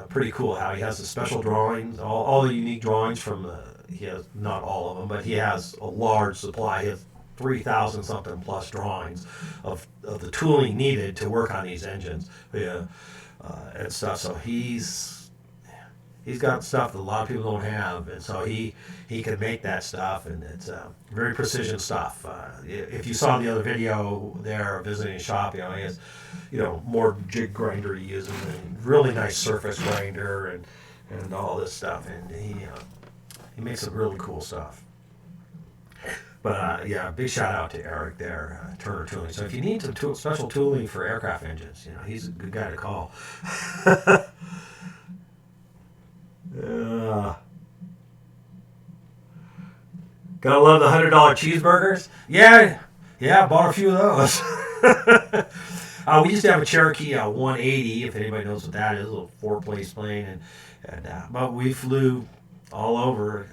pretty cool how he has the special drawings, all the unique drawings from he has not all of them, but he has a large supply. He has 3,000 something plus drawings of the tooling needed to work on these engines, and stuff. So he's got stuff that a lot of people don't have, and so he can make that stuff, and it's very precision stuff. If you saw the other video there visiting the shop, he has more jig grinder he uses, and really nice surface grinder, and all this stuff, and he makes some really cool stuff. But big shout out to Eric there, Turner Tooling. So if you need some special tooling for aircraft engines, he's a good guy to call. Gotta love the $100 cheeseburgers. Yeah, bought a few of those. We used to have a Cherokee 180, if anybody knows what that is, a little 4-place plane, but we flew all over.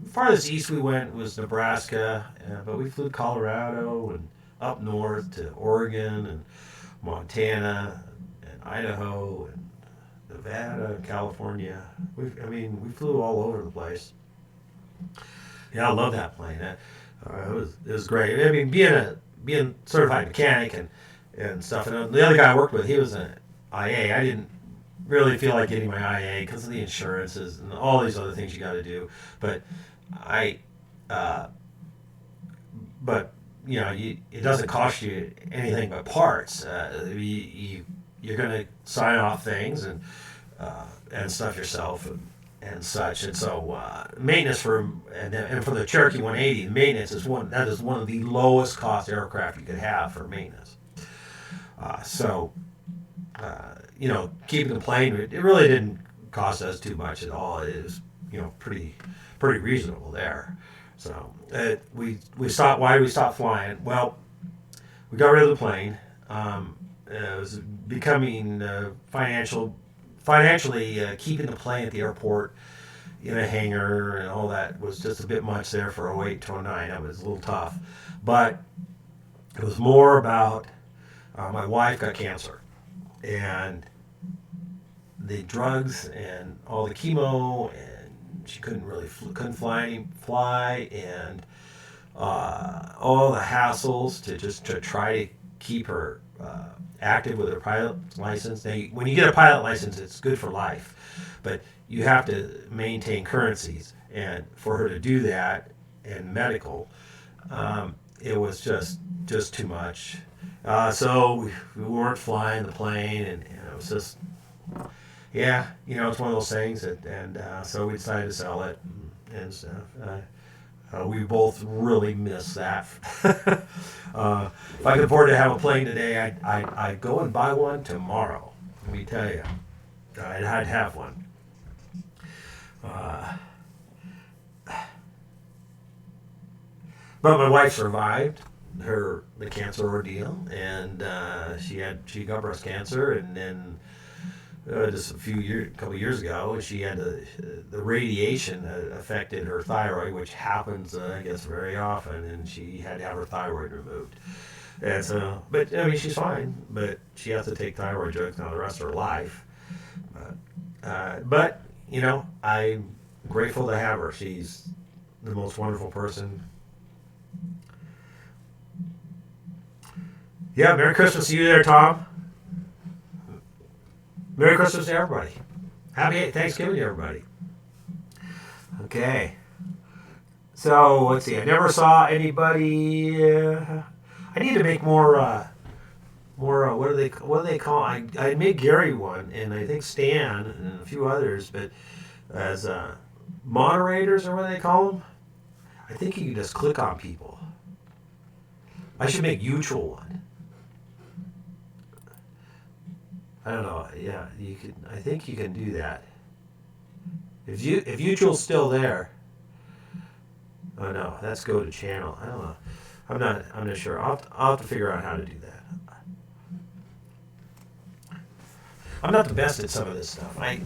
Farthest east we went was Nebraska, but we flew Colorado and up north to Oregon and Montana and Idaho and Nevada, California. We flew all over the place. Yeah, I love that plane. It was great. I mean, being certified mechanic and stuff. And the other guy I worked with, he was an IA. I didn't really feel like getting my IA because of the insurances and all these other things you got to do. But it doesn't cost you anything but parts. You're going to sign off things and stuff yourself and such. And so maintenance for the Cherokee 180, maintenance is one of the lowest cost aircraft you could have for maintenance. Keeping the plane, it really didn't cost us too much at all. It was pretty reasonable there. So we stopped. Why did we stop flying? Well, we got rid of the plane. It was becoming financially keeping the plane at the airport in a hangar and all that was just a bit much there for 08 to 09. That was a little tough. But it was more about my wife got cancer, and the drugs and all the chemo, and she couldn't fly, and all the hassles to try to keep her active with her pilot license. Now, when you get a pilot license, it's good for life, but you have to maintain currencies, and for her to do that and medical, it was just too much. So we weren't flying the plane, and it was just, it's one of those things, and so we decided to sell it and stuff. We both really miss that. If I could afford to have a plane today, I'd go and buy one tomorrow. Let me tell you, I'd have one. But my wife survived the cancer ordeal, and she got breast cancer, and then just a couple years ago, she had the radiation affected her thyroid, which happens, I guess, very often, and she had to have her thyroid removed. And so, but she's fine, but she has to take thyroid drugs now the rest of her life. But I'm grateful to have her. She's the most wonderful person. Yeah, Merry Christmas to you there, Tom. Merry Christmas to everybody. Happy Thanksgiving to everybody. Okay. So, let's see. I never saw anybody. I need to make more, what do they call? I made Gary one, and I think Stan and a few others, but as moderators, or what do they call them? I think you can just click on people. I should make mutual one. I don't know. Yeah, you can. I think you can do that. If YouTube's still there, oh no, that's go to channel. I don't know. I'm not sure. I'll have to figure out how to do that. I'm not the best at some of this stuff. I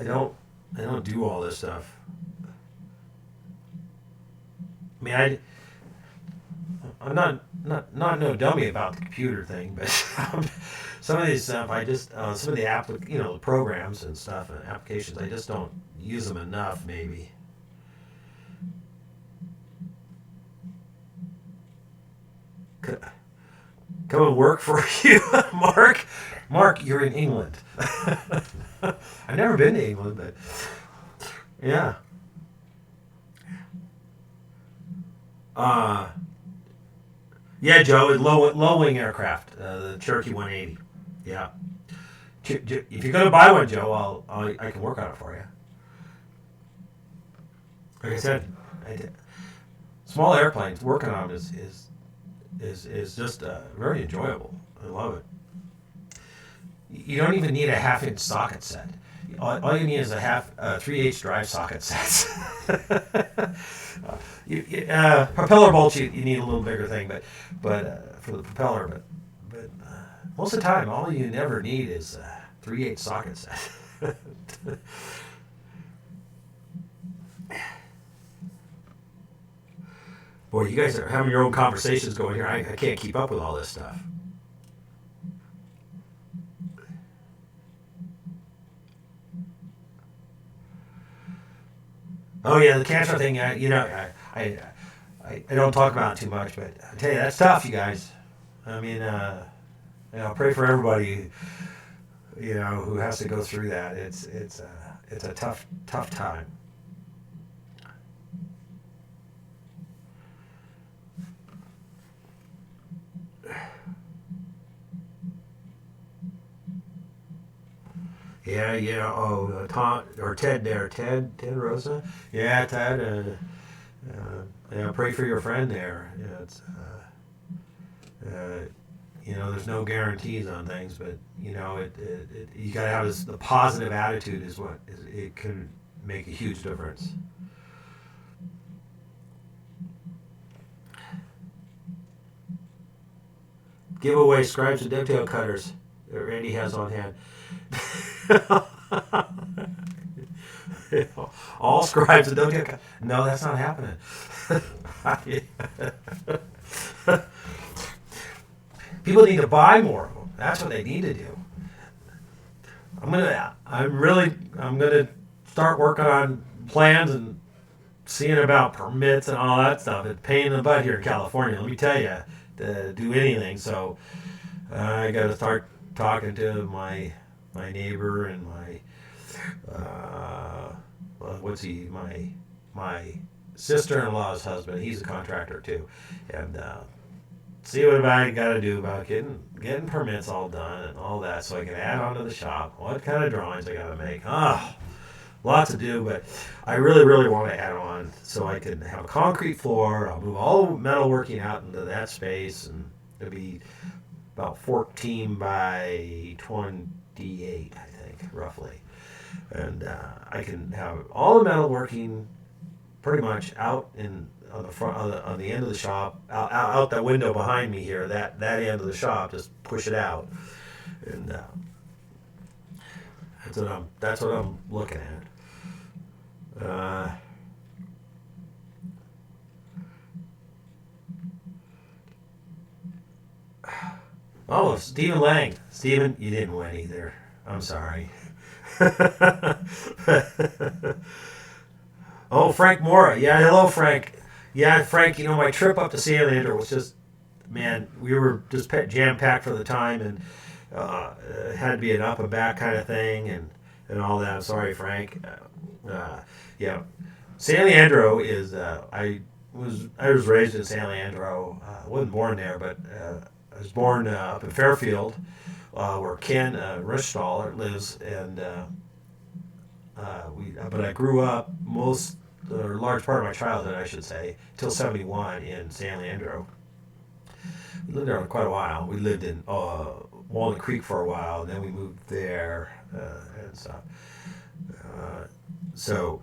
don't do all this stuff. I mean, I'm not no dummy about the computer thing, but some of these stuff I just some of the the programs and stuff and applications I just don't use them enough maybe. Come and work for you, Mark. Mark, you're in England. I've never been to England, but yeah. Yeah, Joe, it's low wing aircraft, the Cherokee 180. Yeah. If you're gonna buy one, Joe, I can work on it for you. Like I said, small airplanes working on them is just very enjoyable. I love it. You don't even need a half-inch socket set. All you need is a 3/8 drive socket set. Propeller bolts, you need a little bigger thing, but for the propeller, but most of the time, all you never need is a 3/8 socket set. Boy, you guys are having your own conversations going here. I can't keep up with all this stuff. Oh yeah, the cancer thing. I don't talk about it too much, but I tell you that's tough, you guys. I mean, pray for everybody, who has to go through that. It's a tough time. Yeah. Oh, Tom or Ted there. Ted Rosa. Yeah, Ted. Pray for your friend there. Yeah, it's there's no guarantees on things, but you gotta have the positive attitude it can make a huge difference. Giveaway scribes and dovetail cutters that Randy has on hand. All scribes and dovetail cutters. No, that's not happening. People need to buy more of them. That's what they need to do. I'm gonna start working on plans and seeing about permits and all that stuff. It's a pain in the butt here in California. Let me tell you, to do anything. So I got to start talking to my neighbor and my sister-in-law's husband. He's a contractor too, and see what I got to do about getting permits all done and all that, so I can add on to the shop. What kind of drawings I got to make? Lots to do, but I really, really want to add on so I can have a concrete floor. I'll move all the metalworking out into that space, and it'll be about 14 by 28, I think, roughly. And I can have all the metalworking pretty much out on the front, on the end of the shop, out that window behind me here. That end of the shop, just push it out, and that's what I'm looking at. Stephen Lang. Stephen, you didn't win either. I'm sorry. Oh, Frank Mora. Yeah, hello, Frank. Yeah, Frank, my trip up to San Leandro was just, man, we were just jam-packed for the time, and it had to be an up and back kind of thing, and all that. I'm sorry, Frank. Yeah. San Leandro is, I was raised in San Leandro. I wasn't born there, but I was born up in Fairfield, where Ken Rischstall lives, and but I grew up large part of my childhood, I should say, till '71 in San Leandro. We lived there quite a while. We lived in Walnut Creek for a while, and then we moved there and stuff.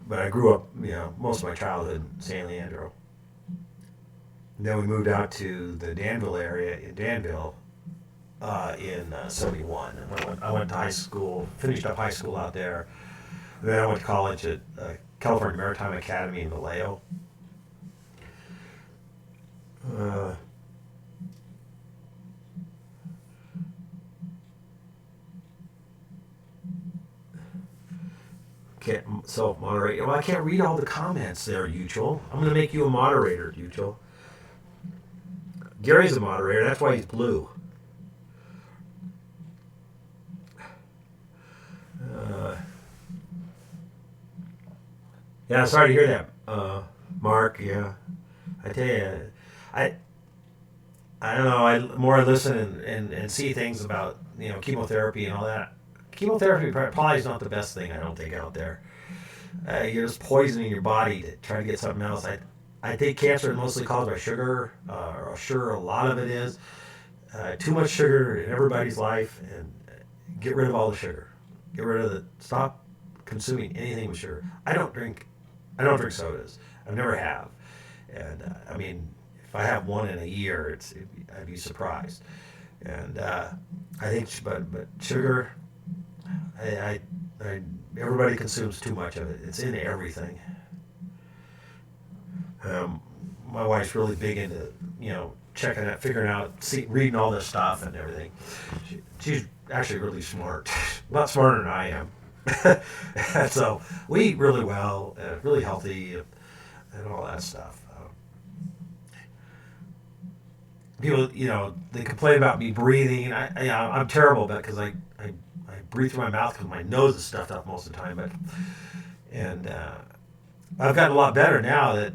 but I grew up, most of my childhood in San Leandro. And then we moved out to the Danville area in Danville in '71. And I went to high school, finished up high school out there. And then I went to college at California Maritime Academy in Vallejo. Can't self-moderate. Well, I can't read all the comments there, Uchel. I'm going to make you a moderator, Uchel. Gary's a moderator. That's why he's blue. Yeah, sorry to hear that, Mark. Yeah, I tell you, I don't know. I more listen and see things about chemotherapy and all that. Chemotherapy probably is not the best thing, I don't think, out there. You're just poisoning your body to try to get something else. I think cancer is mostly caused by sugar. Or sure, a lot of it is. Too much sugar in everybody's life, and get rid of all the sugar. Get rid of stop consuming anything with sugar. I don't drink sodas. I never have. And I mean, if I have one in a year, I'd be surprised. And I think, but sugar, everybody consumes too much of it. It's in everything. My wife's really big into, checking out, figuring out, reading all this stuff and everything. She's actually really smart. A lot smarter than I am. And so we eat really well, really healthy, and all that stuff. People, they complain about me breathing. I'm terrible about it because I breathe through my mouth because my nose is stuffed up most of the time. And I've gotten a lot better now that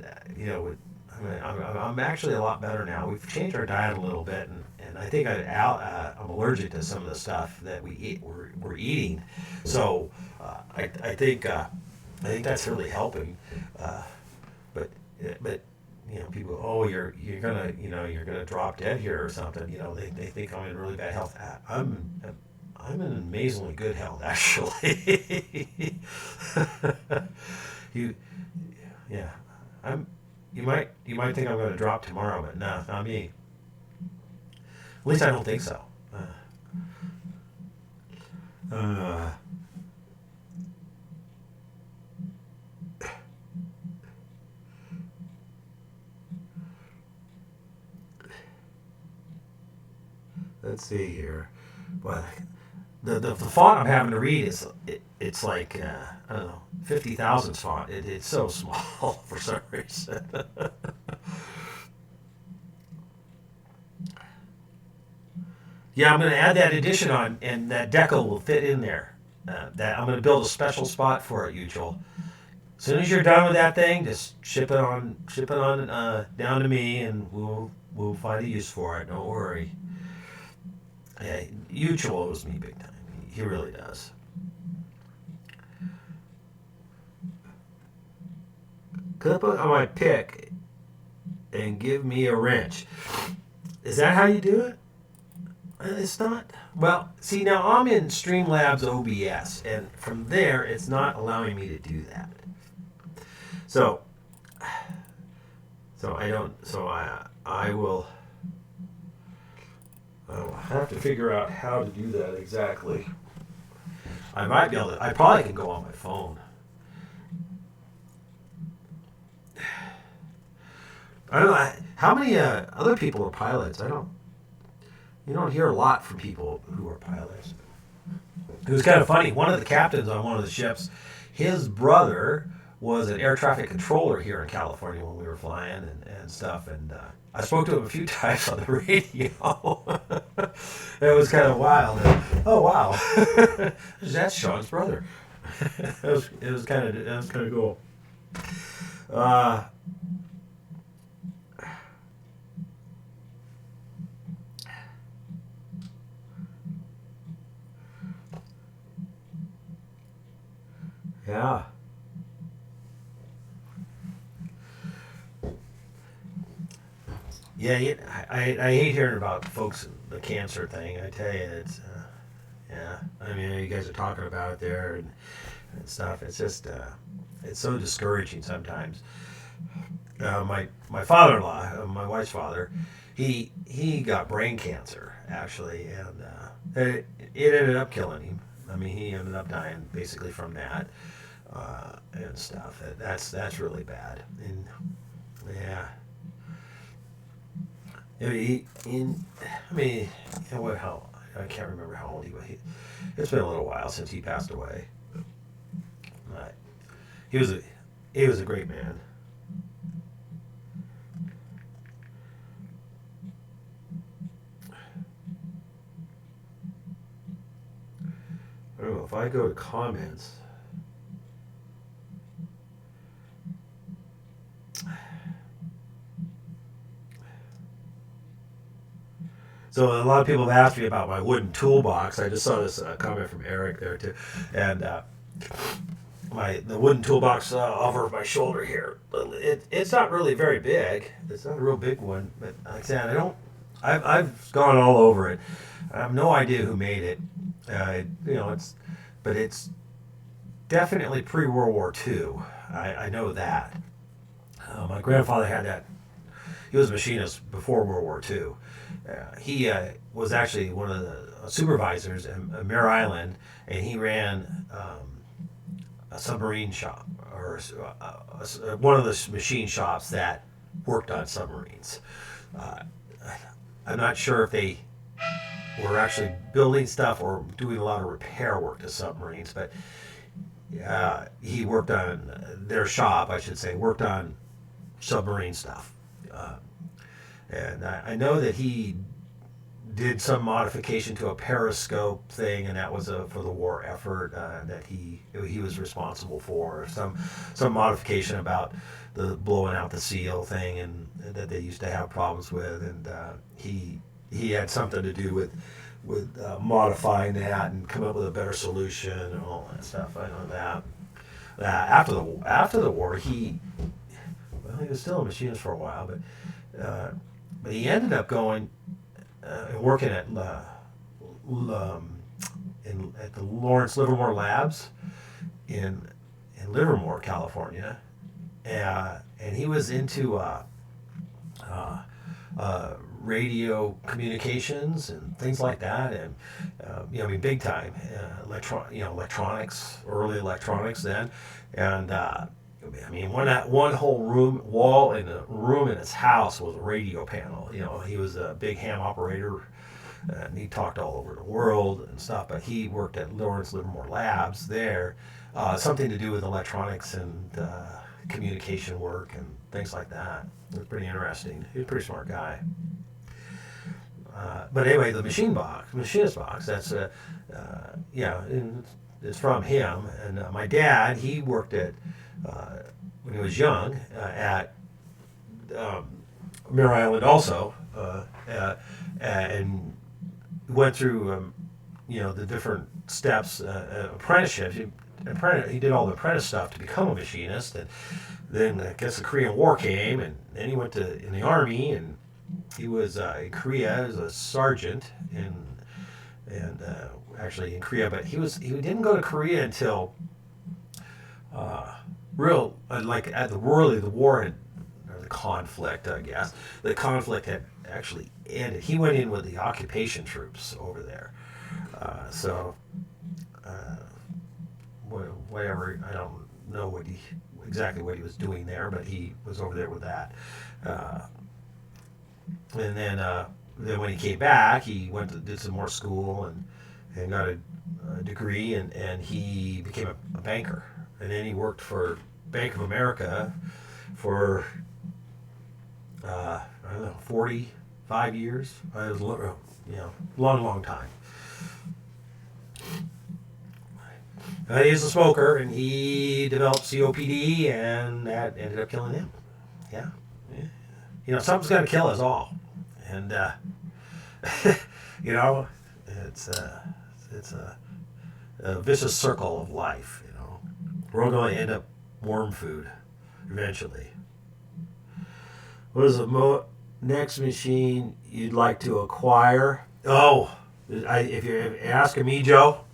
I'm actually a lot better now. We've changed our diet a little bit, and I think I'm allergic to some of the stuff that we're eating. So I think that's really helping. But people go, oh, you're gonna drop dead here or something. They think I'm in really bad health. I'm in amazingly good health, actually. You might think I'm going to drop tomorrow, but no, not me. At least I don't think so. Let's see here. Well, the font I'm having to read it's like I don't know, 50,000 font. It's so small for some reason. Yeah, I'm going to add that addition on, and that decal will fit in there. That I'm going to build a special spot for it, Uchel. As soon as you're done with that thing, just ship it on down to me, and we'll find a use for it. Don't worry. Yeah, Uchel owes me big time. He really does. Clip it on my pick and give me a wrench. Is that how you do it? It's not. Well, see, now I'm in Streamlabs OBS, and from there, it's not allowing me to do that. So I don't. So I will. I'll have to figure out how to do that exactly. I might be able to. I probably can go on my phone. I don't know how many other people are pilots. You don't hear a lot from people who are pilots. It was kind of funny. One of the captains on one of the ships, his brother was an air traffic controller here in California when we were flying and stuff. And I spoke to him a few times on the radio. It was kind of wild. Oh wow, that's Sean's brother. It was kind of cool. Yeah. Yeah, I hate hearing about folks the cancer thing. I tell you, it's yeah. I mean, you guys are talking about it there and stuff. It's just it's so discouraging sometimes. My father-in-law, my wife's father, he got brain cancer actually, and it ended up killing him. I mean, he ended up dying basically from that and stuff. That's really bad. And yeah, I mean, how I can't remember how old he was. It's been a little while since he passed away. But he was a great man. I don't know if I go to comments. So a lot of people have asked me about my wooden toolbox. I just saw this comment from Eric there too, and the wooden toolbox over my shoulder here. It's not really very big. It's not a real big one, but like I said, I've gone all over it. I have no idea who made it. But it's definitely pre-World War II. I know that. My grandfather had that. He was a machinist before World War II. He was actually one of the supervisors at Mare Island, and he ran a submarine shop, or one of the machine shops that worked on submarines. I'm not sure if they were actually building stuff or doing a lot of repair work to submarines, but he worked on their shop, I should say, worked on submarine stuff. And I know that he did some modification to a periscope thing, and that was for the war effort that he was responsible for. Some modification about the blowing out the seal thing, and that they used to have problems with, and he had something to do with modifying that and come up with a better solution and all that stuff. I know that. After the war, he was still a machinist for a while, but he ended up going and working at the Lawrence Livermore Labs in Livermore, California, and he was into radio communications and things like that, and I mean, big time electronics, early electronics then, and I mean, one whole wall in the room in his house was a radio panel. He was a big ham operator, and he talked all over the world and stuff. But he worked at Lawrence Livermore Labs there, something to do with electronics and communication work and things like that. It was pretty interesting. He was a pretty smart guy. But anyway, the machinist box. That's it's from him. And my dad, he worked at when he was young at Mare Island also, and went through the different steps, apprenticeships. He did all the apprentice stuff to become a machinist, and then I guess the Korean War came, and then he went in the Army, and he was in Korea as a sergeant, and actually in Korea, but he didn't go to Korea until the war had, or the conflict, I guess. The conflict had actually ended. He went in with the occupation troops over there. Whatever, I don't know exactly what he was doing there, but he was over there with that. And then when he came back, he did some more school and got a degree, and he became a banker. And then he worked for Bank of America for, I don't know, 45 years. It was, long time. He's a smoker, and he developed COPD, and that ended up killing him. Yeah. Something's got to kill us all. And, it's a vicious circle of life, We're all going to end up worm food eventually. What is the next machine you'd like to acquire? Oh, if you're asking me, Joe,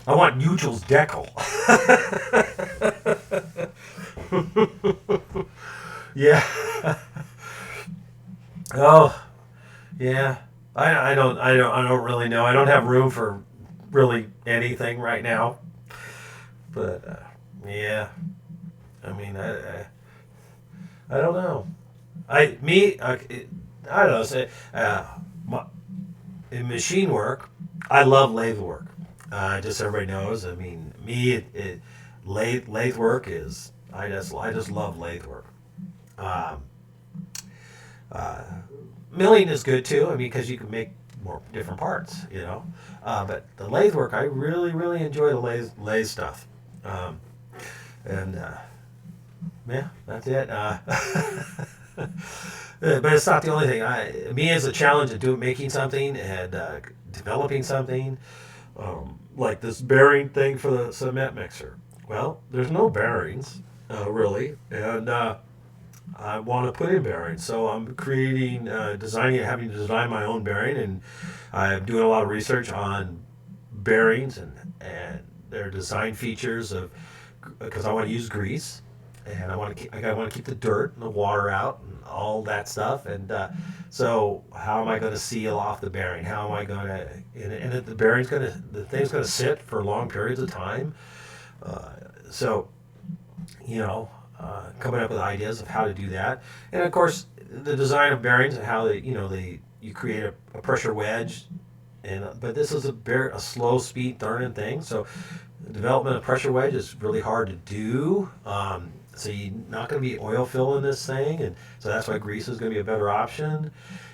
I want neutrals decal. Yeah. Oh, yeah. I don't really know. I don't have room for really anything right now. But yeah. I mean, I don't know. I don't know. Say, my, in machine work, I love lathe work. Just so everybody knows. I mean, lathe work is I just love lathe work. Um, uh, Milling is good too. I mean, because you can make more different parts, you know. But the lathe work, I really enjoy the lathe stuff. Um, and yeah, that's it. But it's not the only thing. Me as a challenge of making something and developing something, like this bearing thing for the cement mixer. Well, there's no bearings, really, and I want to put in bearings. So I'm having to design my own bearing, and I'm doing a lot of research on bearings and their design features because I want to use grease, and I want to keep the dirt and the water out and all that stuff. And so how am I going to seal off the bearing? How am I going to and the thing's going to sit for long periods of time. So you know, coming up with ideas of how to do that, and of course the design of bearings and how you create a pressure wedge, but this is a slow speed turning thing, so the development of pressure wedge is really hard to do. So you're not going to be oil filling this thing, and so that's why grease is going to be a better option.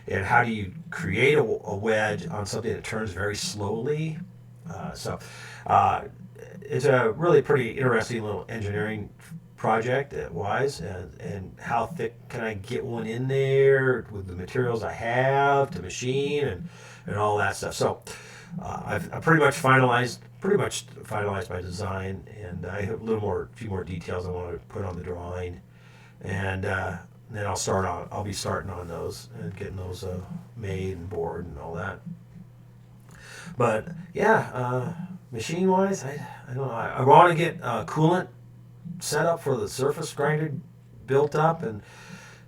And how do you create a wedge on something that turns very slowly? So it's a really pretty interesting little engineering project wise, and how thick can I get one in there with the materials I have to machine and all that stuff. So I've pretty much finalized my design, and I have a few more details I want to put on the drawing, and then I'll be starting on those and getting those made and board and all that. But yeah, machine wise, I don't know. I want to get coolant set up for the surface grinder built up, and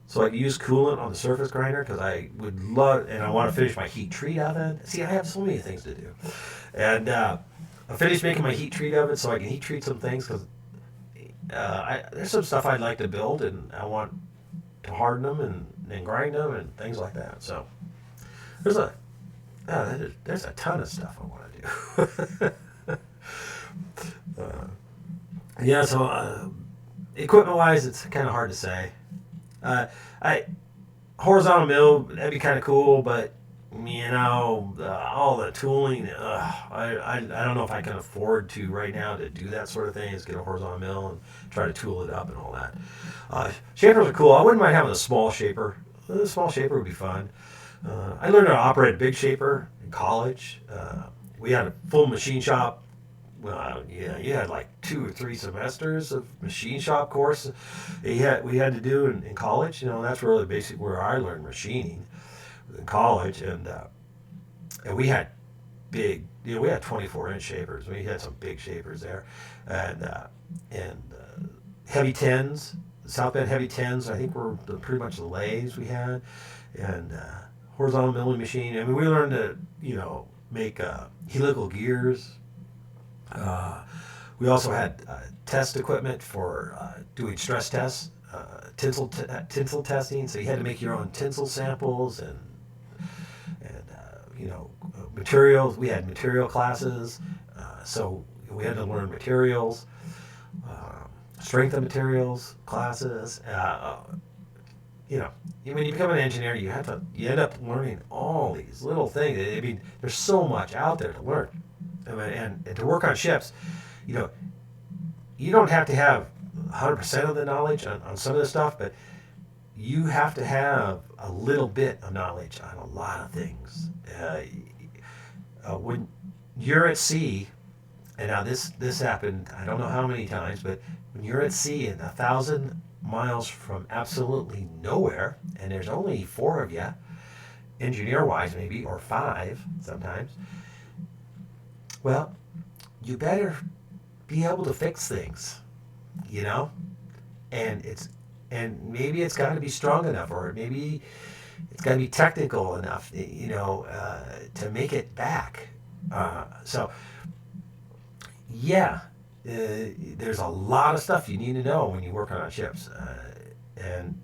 so I can use coolant on the surface grinder, because I would love, and I want to finish my heat treat oven. See, I have so many things to do, and I finished making my heat treat oven so I can heat treat some things, because there's some stuff I'd like to build, and I want to harden them and grind them and things like that. So there's a ton of stuff I want to do. Yeah, so equipment wise, it's kind of hard to say. I horizontal mill, that'd be kind of cool, but all the tooling, I don't know if I can afford to right now to do that sort of thing. Is get a horizontal mill and try to tool it up and all that. Shapers are cool. I wouldn't mind having a small shaper. A small shaper would be fun. I learned how to operate a big shaper in college. We had a full machine shop. You had like 2 or 3 semesters of machine shop course we had to do in college. That's really basically where I learned machining in college, and we had we had 24-inch shapers. We had some big shapers there, and heavy tens, South Bend heavy tens. I think were pretty much the lathes we had, and horizontal milling machine. I mean, we learned to make helical gears. We also had test equipment for doing stress tests, tinsel testing. So you had to make your own tinsel samples and materials. We had material classes, so we had to learn materials, strength of materials classes. When you become an engineer, you end up learning all these little things. I mean, there's so much out there to learn. And to work on ships, you don't have to have 100% of the knowledge on some of the stuff, but you have to have a little bit of knowledge on a lot of things. When you're at sea, and now this happened, I don't know how many times, but when you're at sea and 1,000 miles from absolutely nowhere, and there's only 4 of you, engineer-wise maybe, or 5 sometimes, well, you better be able to fix things, you know, and maybe it's got to be strong enough, or maybe it's got to be technical enough, to make it back. So yeah, there's a lot of stuff you need to know when you work on ships, and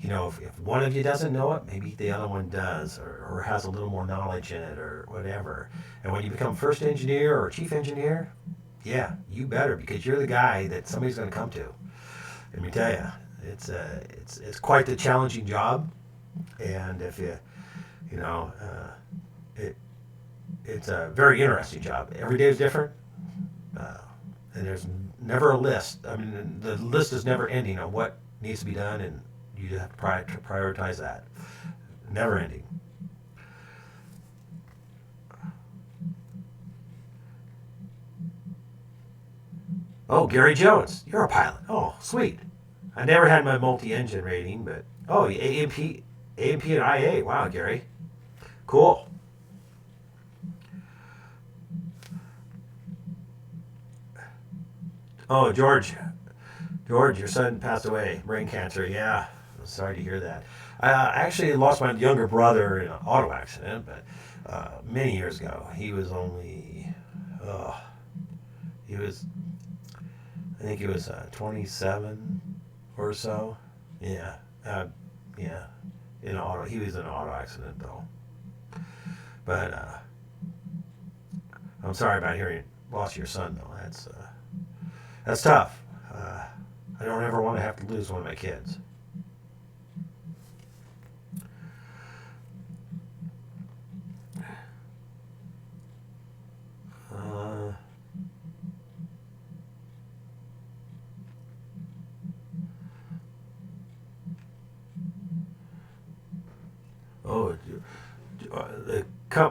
if one of you doesn't know it, maybe the other one does, or has a little more knowledge in it, or whatever. And when you become first engineer or chief engineer, yeah, you better, because you're the guy that somebody's going to come to. Let me tell you, it's quite the challenging job, and if it's a very interesting job. Every day is different, and there's never a list. I mean, the list is never ending on what needs to be done, and you have to prioritize that. Never ending. Oh, Gary Jones, you're a pilot. Oh, sweet. I never had my multi-engine rating, but AMP and IA. Wow, Gary, cool. Oh, George, your son passed away, brain cancer. Yeah, I'm sorry to hear that. I actually lost my younger brother in an auto accident, but many years ago. He was only, he was, I think he was 27 or so. Yeah, yeah. He was in an auto accident though. But I'm sorry about hearing you lost your son though. That's tough. I don't ever want to have to lose one of my kids. Oh,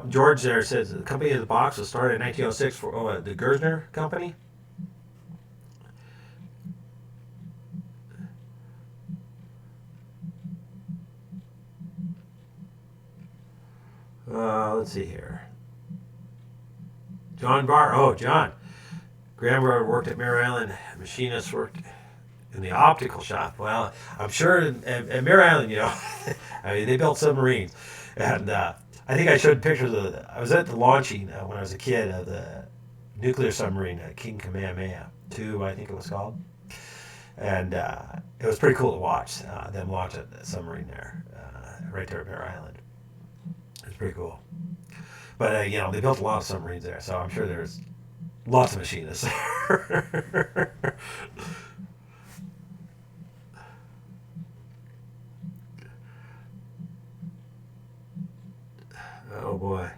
George there says the company of the box was started in 1906 for the Gersner Company. Let's see here. John Barr. Oh, John. Grandbrother worked at Mare Island. Machinist worked in the optical shop. Well, I'm sure at Mare Island, I mean, they built submarines. And I think I showed pictures I was at the launching when I was a kid of the nuclear submarine, King Kamehameha 2, I think it was called. And it was pretty cool to watch them launch a submarine there, right there at Mare Island. It was pretty cool. But, they built a lot of submarines there, so I'm sure there's lots of machinists. Oh, boy.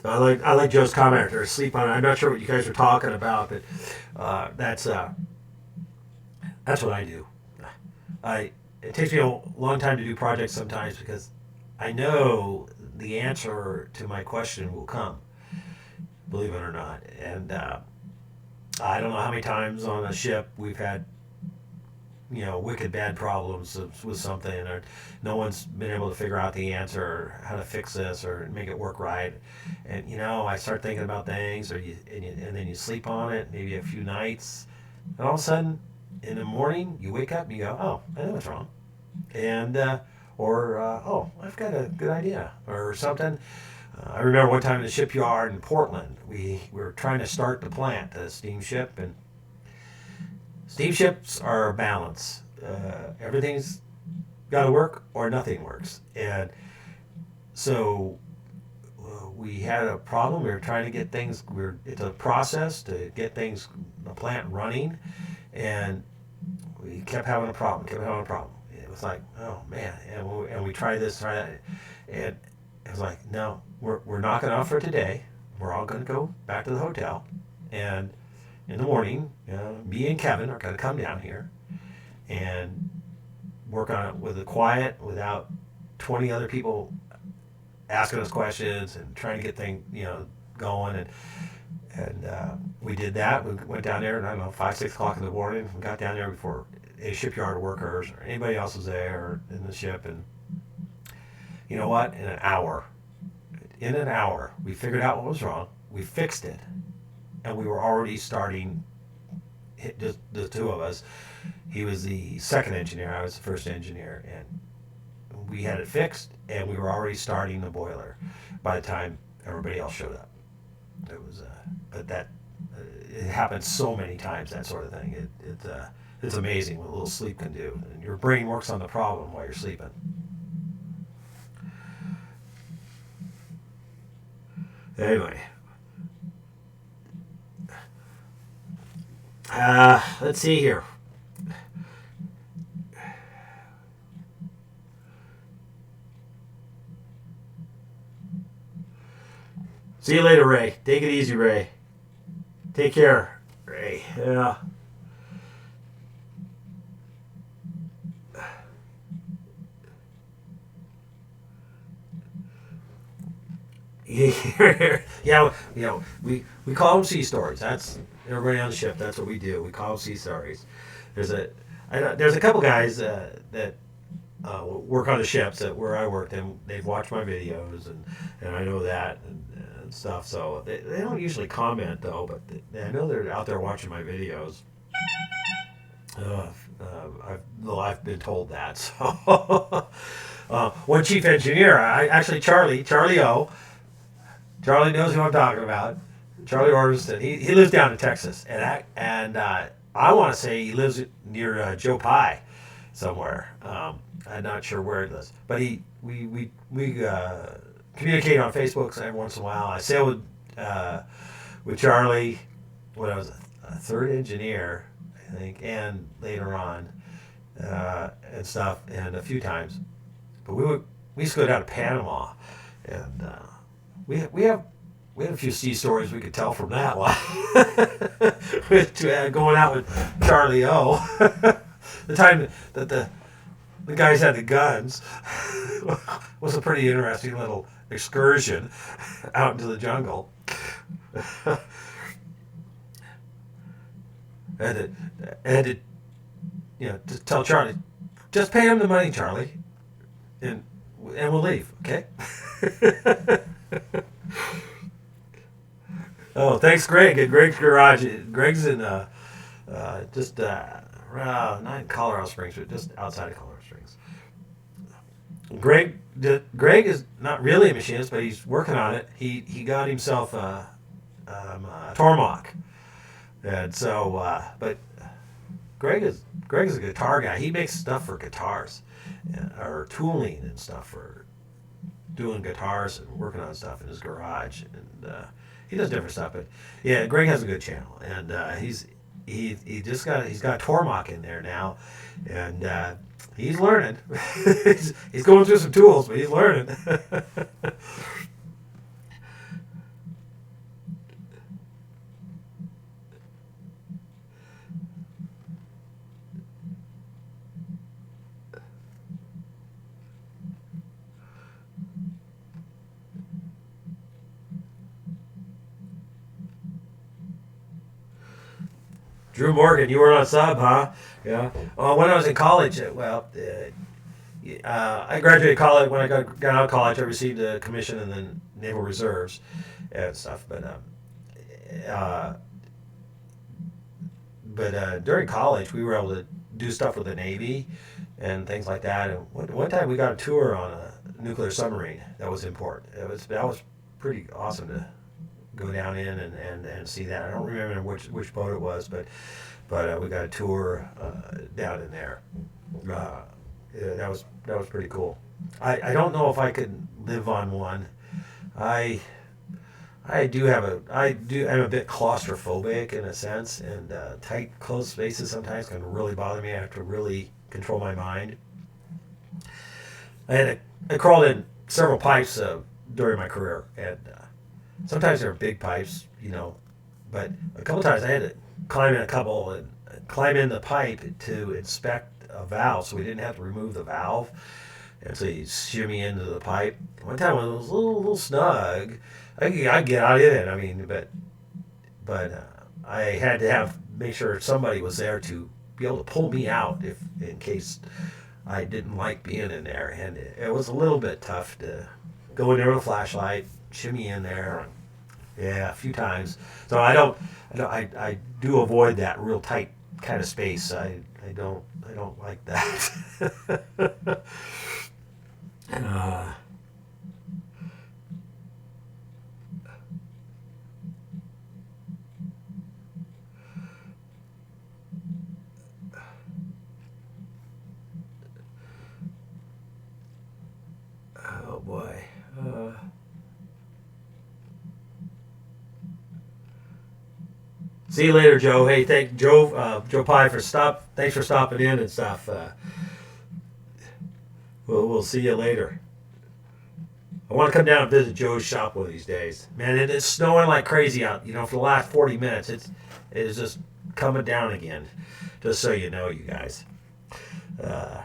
I like Joe's comment or sleep on it. I'm not sure what you guys are talking about, but that's what I do. It takes me a long time to do projects sometimes because I know the answer to my question will come, believe it or not. And I don't know how many times on a ship we've had wicked bad problems with something, or no one's been able to figure out the answer or how to fix this or make it work right. And I start thinking about things, and then you sleep on it maybe a few nights, and all of a sudden in the morning you wake up and you go, oh, I know what's wrong, and oh, I've got a good idea or something. I remember one time in the shipyard in Portland, we were trying to start the plant, the steamship, and steamships are a balance. Everything's got to work or nothing works. And so we had a problem. We were trying to get things, it's a process to get the plant running. And we kept having a problem. It was like, oh man. And we tried this, try that. And it was like, no, we're knocking off for today. We're all going to go back to the hotel. And in the morning, me and Kevin are going to come down here and work on it with a quiet, without 20 other people asking us questions and trying to get things, going. And we did that. We went down there, I don't know, 5, 6 o'clock in the morning. We got down there before any shipyard workers or anybody else was there in the ship. And you know what? In an hour, we figured out what was wrong. We fixed it. And we were already starting, just the two of us. He was the second engineer. I was the first engineer. And we had it fixed, and we were already starting the boiler by the time everybody else showed up. It was, but that it happens so many times, that sort of thing. It's amazing what a little sleep can do. And your brain works on the problem while you're sleeping. Anyway, let's see here. See you later, Ray. Take it easy, Ray. Take care, Ray. Yeah. Yeah, we call them sea stories. That's everybody on the ship. That's what we do. We call them sea stories. There's a couple guys that work on the ships where I worked, and they've watched my videos, and I know that and stuff. So they don't usually comment though, but I know they're out there watching my videos. I've been told that. So one chief engineer, Charlie O. Charlie knows who I'm talking about. Charlie Ormston. He lives down in Texas, and I want to say he lives near Joe Pye somewhere. I'm not sure where it is, but we communicate on Facebook every once in a while. I sailed with Charlie when I was a third engineer, I think, and later on and stuff, and a few times. But we used to go down to Panama, and we had a few sea stories we could tell from that one. Going out with Charlie O. The time that the guys had the guns was a pretty interesting little excursion out into the jungle. And to to tell Charlie, just pay him the money, Charlie, and we'll leave, okay? Oh, thanks, Greg, at Greg's Garage. Greg's in just not in Colorado Springs, but just outside of Colorado Springs. Greg is not really a machinist, but he's working on it. He got himself a Tormach, and so but Greg is a guitar guy. He makes stuff for guitars, or tooling and stuff for doing guitars and working on stuff in his garage, and he does different stuff. But yeah, Greg has a good channel, and he's got Tormach in there now, and he's learning. he's going through some tools, but he's learning. Drew Morgan, you were on sub, huh? Yeah. When I was in college, I graduated college. When I got out of college, I received a commission in the Naval Reserves and stuff. But during college, we were able to do stuff with the Navy and things like that. And one time, we got a tour on a nuclear submarine that was in port. That was pretty awesome to go down in and see that. I don't remember which boat it was, but we got a tour down in there. Yeah, that was pretty cool. I don't know if I could live on one. I'm a bit claustrophobic in a sense, and tight closed spaces sometimes can really bother me. I have to really control my mind. I crawled in several pipes during my career, and sometimes they're big pipes, but a couple times I had to climb in the pipe to inspect a valve, so we didn't have to remove the valve. And so you shimmy into the pipe. One time when it was a little snug, I could get out in it. I mean, but but I had to make sure somebody was there to be able to pull me out if in case I didn't like being in there, and it was a little bit tough to go in there with a flashlight, shimmy in there, yeah, a few times. So I do avoid that real tight kind of space. I don't like that. uh, oh boy. See you later, Joe. Hey, thank Joe Pye Thanks for stopping in and stuff. We'll see you later. I want to come down and visit Joe's shop one of these days. Man, it is snowing like crazy out. For the last 40 minutes, it is just coming down again. Just so you know, you guys. Uh,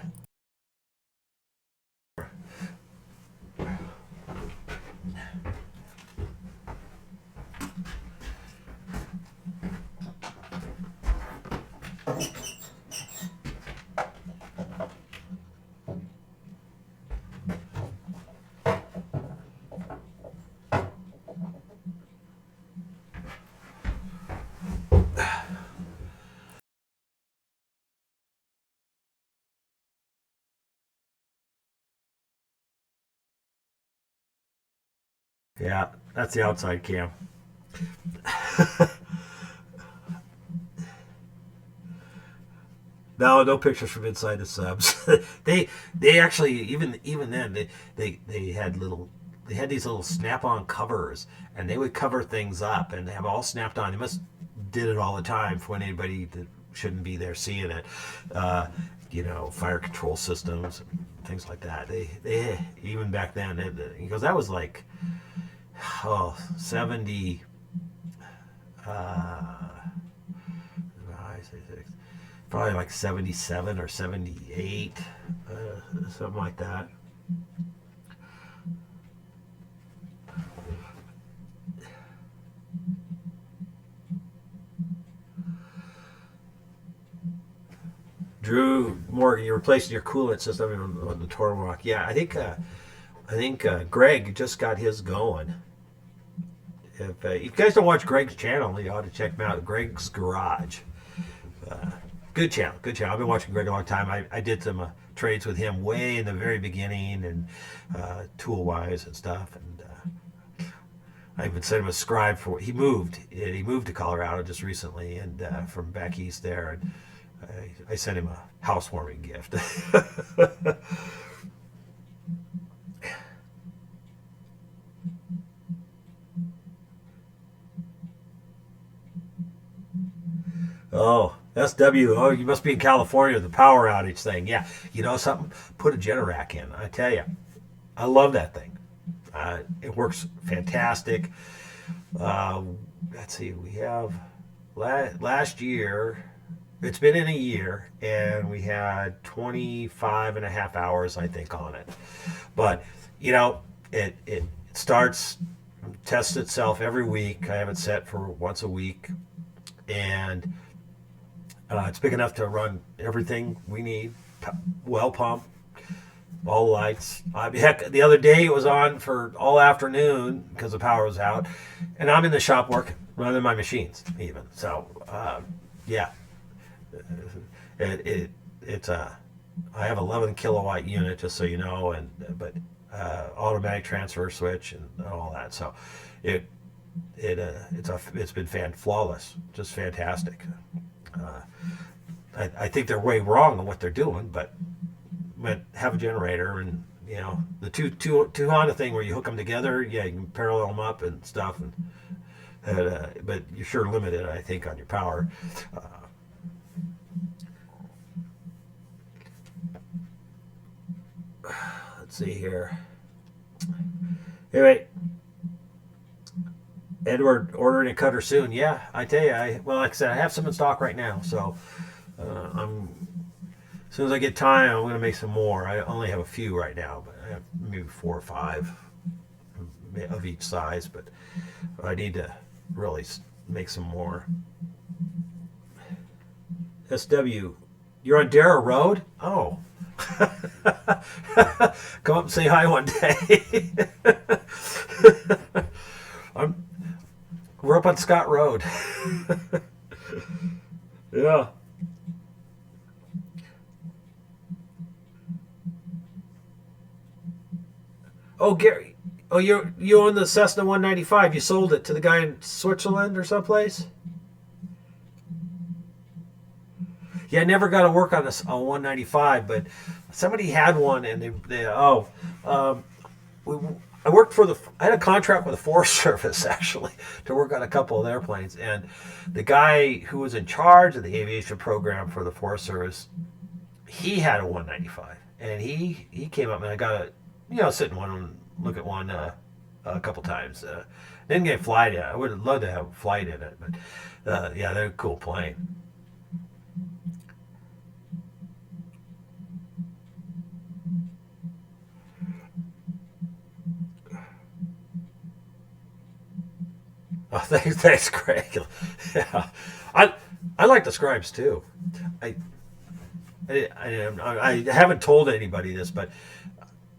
yeah, that's the outside cam. No pictures from inside the subs. they actually even then they had these little snap-on covers, and they would cover things up and they have all snapped on. They must did it all the time for when anybody that shouldn't be there seeing it. Fire control systems and things like that. They even back then, because that was like 70. Probably like 77 or 78, something like that. Drew Morgan, you're replacing your coolant system on the Torwalk. Yeah, I think Greg just got his going. If you guys don't watch Greg's channel, you ought to check him out. Greg's Garage. Good channel. I've been watching Greg a long time. I did some trades with him way in the very beginning, and tool wise and stuff. And I even sent him a scribe for. He moved to Colorado just recently, and from back east there. And I sent him a housewarming gift. Oh, SW. Oh, you must be in California with the power outage thing. Yeah, something? Put a Generac in. I tell you, I love that thing. It works fantastic. Let's see. We have last year. It's been in a year, and we had 25 and a half hours, I think, on it. But it tests itself every week. I have it set for once a week, and it's big enough to run everything we need. Well pump, all the lights. Heck, the other day it was on for all afternoon because the power was out, and I'm in the shop working, running my machines even. So, yeah, it's a. I have 11 kilowatt unit, just so you know, but automatic transfer switch and all that. So, it's been flawless, just fantastic. I think they're way wrong on what they're doing, but have a generator, and the two Honda thing where you hook them together. Yeah, you can parallel them up and stuff, but you're sure limited, I think, on your power. Let's see here. Anyway, Edward ordering a cutter soon. Yeah, I tell you, like I said, I have some in stock right now. So as soon as I get time, I'm going to make some more. I only have a few right now, but I have maybe 4 or 5 of each size. But I need to really make some more. SW, you're on Darrow Road? Oh. Come up and say hi one day. We're up on Scott Road. Yeah. Oh, Gary. Oh, you own the Cessna 195. You sold it to the guy in Switzerland or someplace? Yeah, I never got to work on this on 195, but somebody had one, and we, I had a contract with the Forest Service actually to work on a couple of airplanes, and the guy who was in charge of the aviation program for the Forest Service, he had a 195, and he came up, and I got sit in one and look at one a couple times. Didn't get a flight in it. I would have loved to have a flight in it, but yeah, they're a cool plane. Oh, thanks, Craig. Yeah, I like the scribes too. I haven't told anybody this, but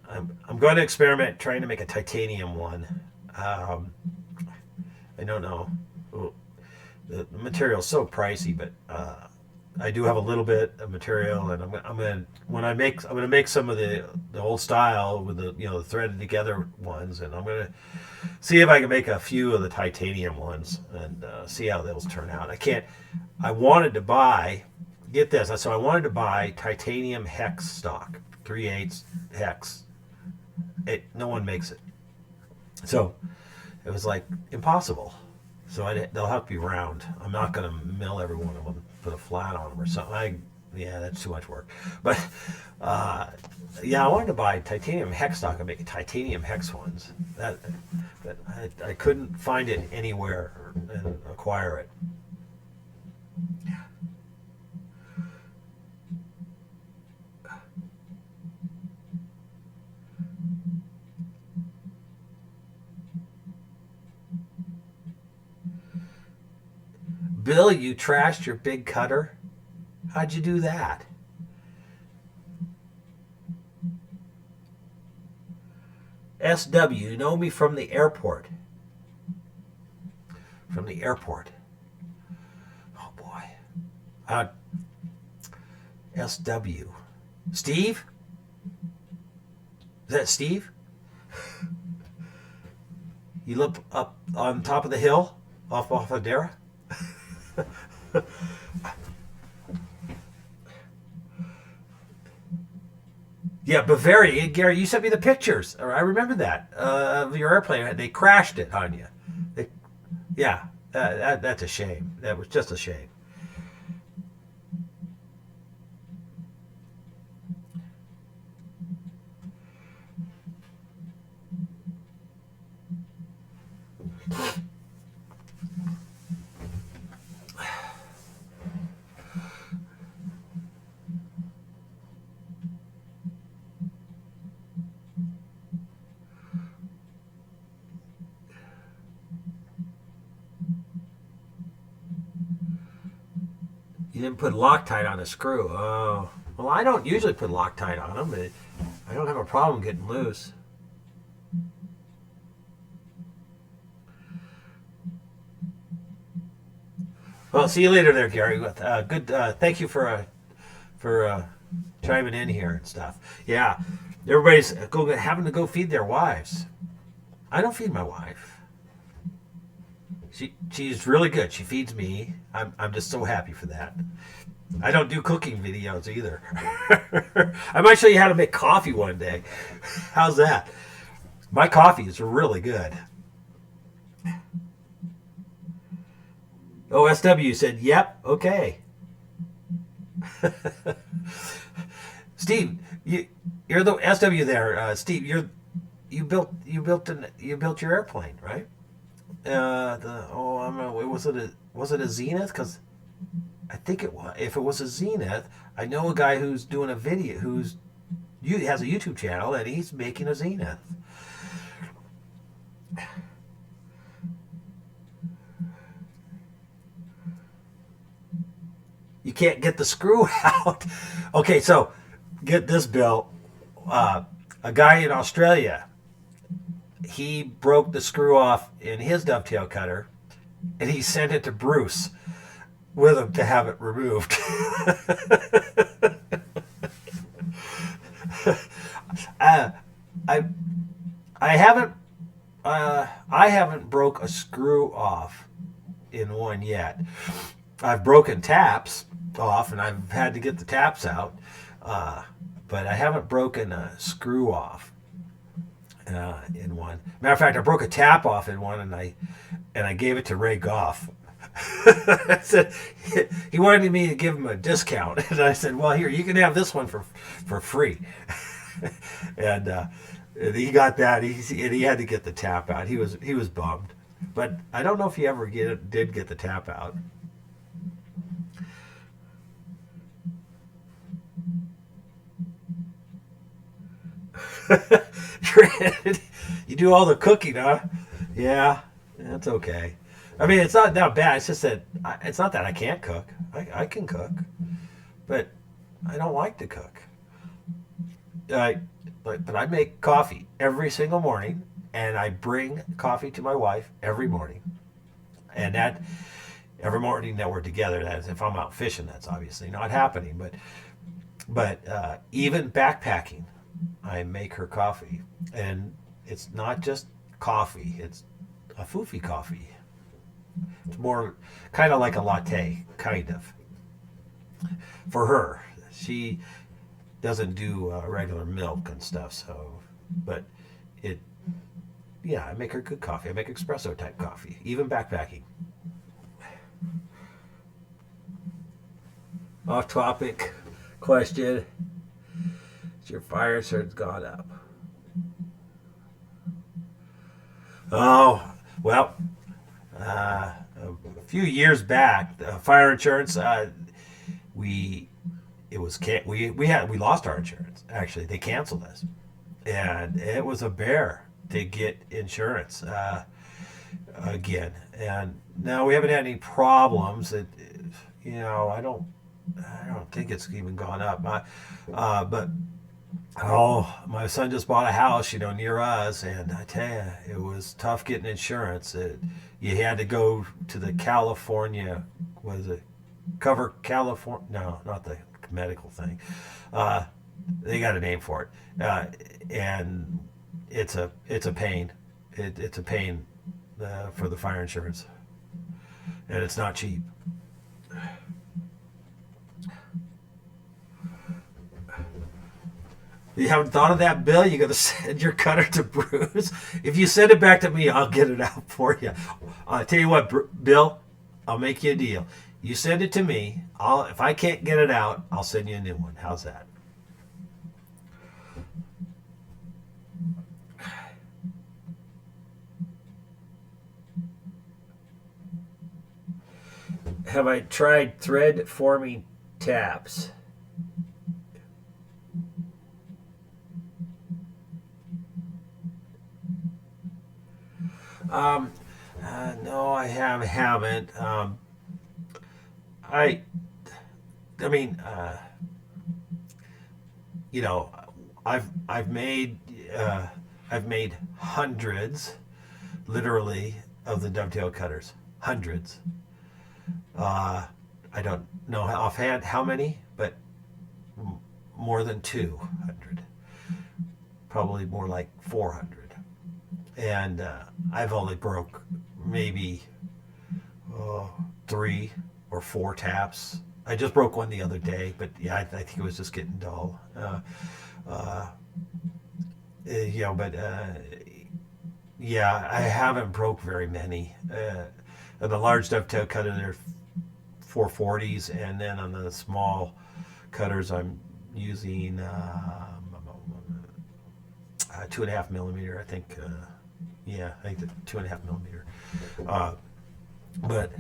I'm going to experiment trying to make a titanium one. I don't know. The material is so pricey, but I do have a little bit of material, and I'm gonna make some of the old style with the threaded together ones, and I'm gonna see if I can make a few of the titanium ones and see how those turn out. I wanted to buy, get this, so I wanted to buy titanium hex stock, 3/8 hex. No one makes it, so it was like impossible. So they'll have to be round. I'm not going to mill every one of them, put a flat on them or something. Yeah, that's too much work. But yeah, I wanted to buy titanium hex stock and make titanium hex ones. But I couldn't find it anywhere and acquire it. Bill, you trashed your big cutter? How'd you do that? SW, you know me from the airport. From the airport. Oh boy. SW. Steve? Is that Steve? You live up on top of the hill? Off of Dara? Yeah, Bavaria. Gary, you sent me the pictures. I remember that of your airplane. They crashed it on you. Yeah, that's a shame. That was just a shame. You didn't put Loctite on a screw. Oh. Well, I don't usually put Loctite on them, but I don't have a problem getting loose. Well, see you later there, Gary. Good. Thank you for chiming in here and stuff. Yeah, everybody's having to go feed their wives. I don't feed my wife. She's really good. She feeds me. I'm just so happy for that. I don't do cooking videos either. I might show you how to make coffee one day. How's that? My coffee is really good. Oh, SW said, yep, okay. Steve, you're the SW there. Steve, you built your airplane, right? Was it a Zenith? Because I think it was. If it was a Zenith, I know a guy who's doing a video has a YouTube channel and he's making a Zenith. can't get the screw out. Okay, so get this, Bill. A guy in Australia, he broke the screw off in his dovetail cutter, and he sent it to Bruce with him to have it removed. I haven't broke a screw off in one yet. I've broken taps off, and I've had to get the taps out, but I haven't broken a screw off in one. Matter of fact, I broke a tap off in one, and I gave it to Ray Goff. I said, he wanted me to give him a discount, and I said, well, here, you can have this one for free. And he got that. He had to get the tap out. He was bummed, but I don't know if he ever did get the tap out. You do all the cooking, huh? Yeah, that's okay. I mean, it's not that bad. It's just that it's not that I can't cook. I can cook, but I don't like to cook. But I make coffee every single morning, and I bring coffee to my wife every morning. And that every morning that we're together, that is, if I'm out fishing, that's obviously not happening. But even backpacking, I make her coffee, and it's not just coffee; it's a foofy coffee. It's more kind of like a latte, kind of. For her, she doesn't do regular milk and stuff, so, but I make her good coffee. I make espresso type coffee, even backpacking. Off topic question. Has your fire insurance gone up? Oh, well, a few years back, fire insurance, we lost our insurance. Actually, they canceled us, and it was a bear to get insurance again. And now we haven't had any problems. I don't think it's even gone up. But my son just bought a house, near us, and I tell you, it was tough getting insurance. You had to go to the California, Cover California? No, not the medical thing. They got a name for it, and it's a pain. It's a pain for the fire insurance, and it's not cheap. You haven't thought of that, Bill? You got to send your cutter to Bruce. If you send it back to me, I'll get it out for you. I'll tell you what, Bill, I'll make you a deal. You send it to me. If I can't get it out, I'll send you a new one. How's that? Have I tried thread forming taps? No, I haven't. I've made hundreds, literally, of the dovetail cutters. Hundreds. I don't know offhand how many, but more than 200. Probably more like 400. And I've only broke maybe 3 or 4 taps. I just broke one the other day, but yeah, I think it was just getting dull. I haven't broke very many. On the large dovetail cutter, they're 440s, and then on the small cutters, I'm using 2.5 millimeter. I think. I think the 2.5 millimeter. But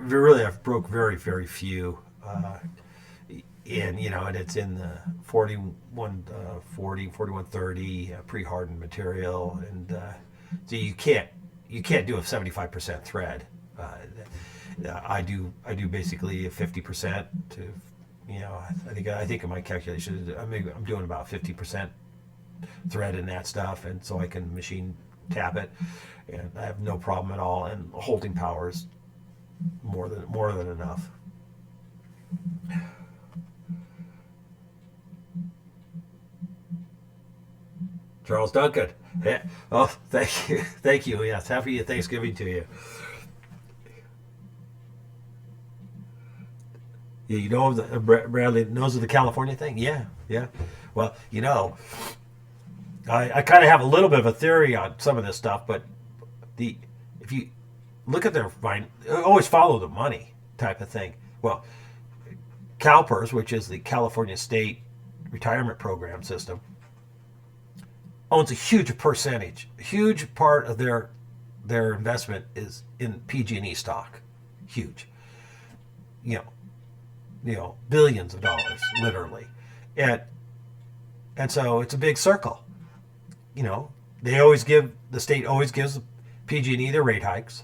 really, I've broke very, very few. And it's in the 4130 pre-hardened material, and so you can't do a 75% thread. I do basically a 50% to, I think in my calculations I'm doing about 50% thread in that stuff, and so I can machine tap it, and I have no problem at all. And holding power is more than enough. Charles Duncan. Yeah. Oh, thank you. Thank you. Yes. Happy Thanksgiving to you. Yeah, you know the Bradley knows of the California thing. Yeah, yeah. Well, I kind of have a little bit of a theory on some of this stuff, but if you look at their always follow the money type of thing. Well, CalPERS, which is the California State Retirement Program system, owns a huge percentage. A huge part of their investment is in PG&E stock. Huge. Billions of dollars, literally, and so it's a big circle. The state always gives PG&E their rate hikes,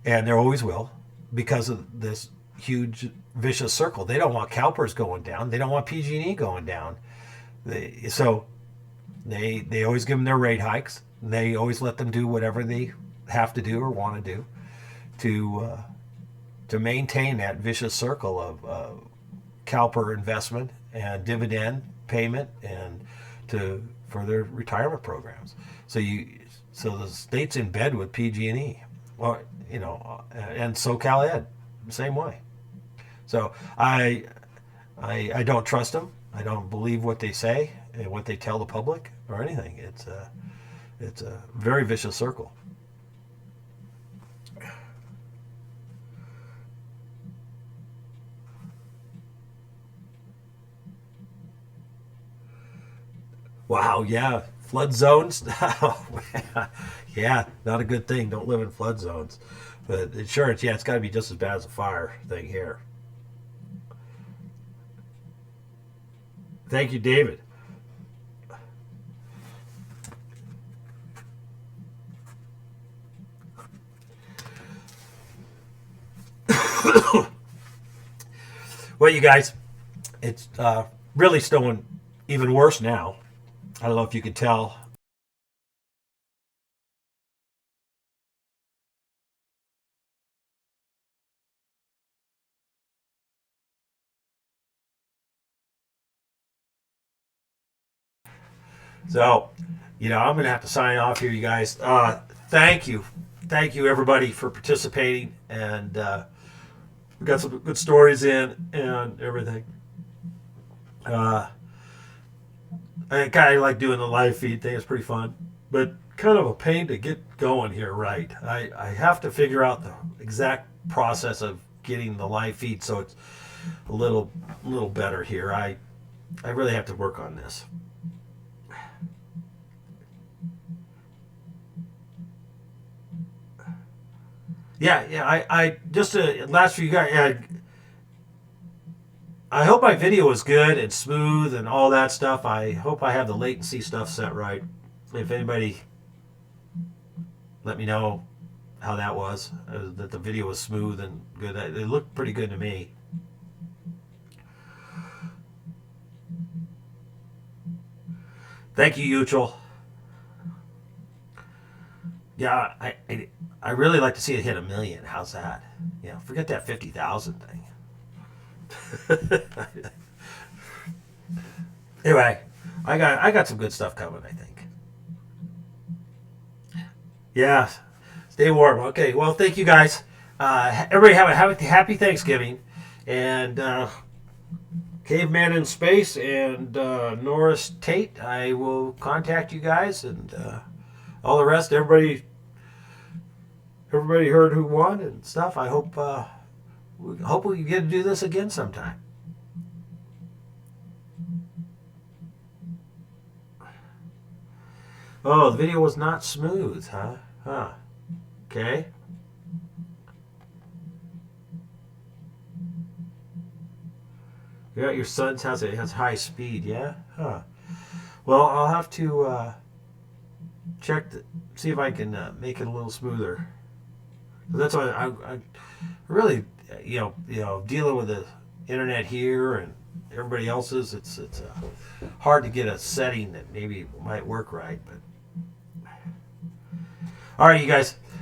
and there always will, because of this huge vicious circle. They don't want CalPERS going down. They don't want PG&E going down. So they always give them their rate hikes. They always let them do whatever they have to do or want to do to maintain that vicious circle of CalPER investment and dividend payment and for their retirement programs. So the state's in bed with PG&E, and SoCal Ed, same way. So I don't trust them. I don't believe what they say and what they tell the public or anything. It's a very vicious circle. Wow, yeah, flood zones. Yeah, not a good thing. Don't live in flood zones. But insurance, yeah, it's got to be just as bad as a fire thing here. Thank you, David. Well, you guys, it's really snowing even worse now. I don't know if you could tell. So, I'm going to have to sign off here, you guys. Thank you. Thank you, everybody, for participating. And we got some good stories in and everything. I kind of like doing the live feed thing. It's pretty fun. But kind of a pain to get going here right. I have to figure out the exact process of getting the live feed so it's a little better here. I really have to work on this. Yeah. I just last for you guys. I hope my video is good and smooth and all that stuff. I hope I have the latency stuff set right. If anybody, let me know how that was. That the video was smooth and good. It looked pretty good to me. Thank you, Uchel. Yeah, I really like to see it hit 1 million. How's that? Forget that 50,000 thing. Anyway, I got some good stuff coming, I think. Yeah, stay warm. Okay, well, thank you guys. Everybody have a happy Thanksgiving, and Caveman in Space and Norris Tate. I will contact you guys, and all the rest. Everybody heard who won and stuff. I hope we get to do this again sometime. Oh, the video was not smooth, huh? Huh. Okay. Yeah, your son's has high speed, yeah? Huh. Well, I'll have to see if I can make it a little smoother. That's why I really, dealing with the internet here and everybody else's, it's hard to get a setting that maybe might work right. But all right, you guys.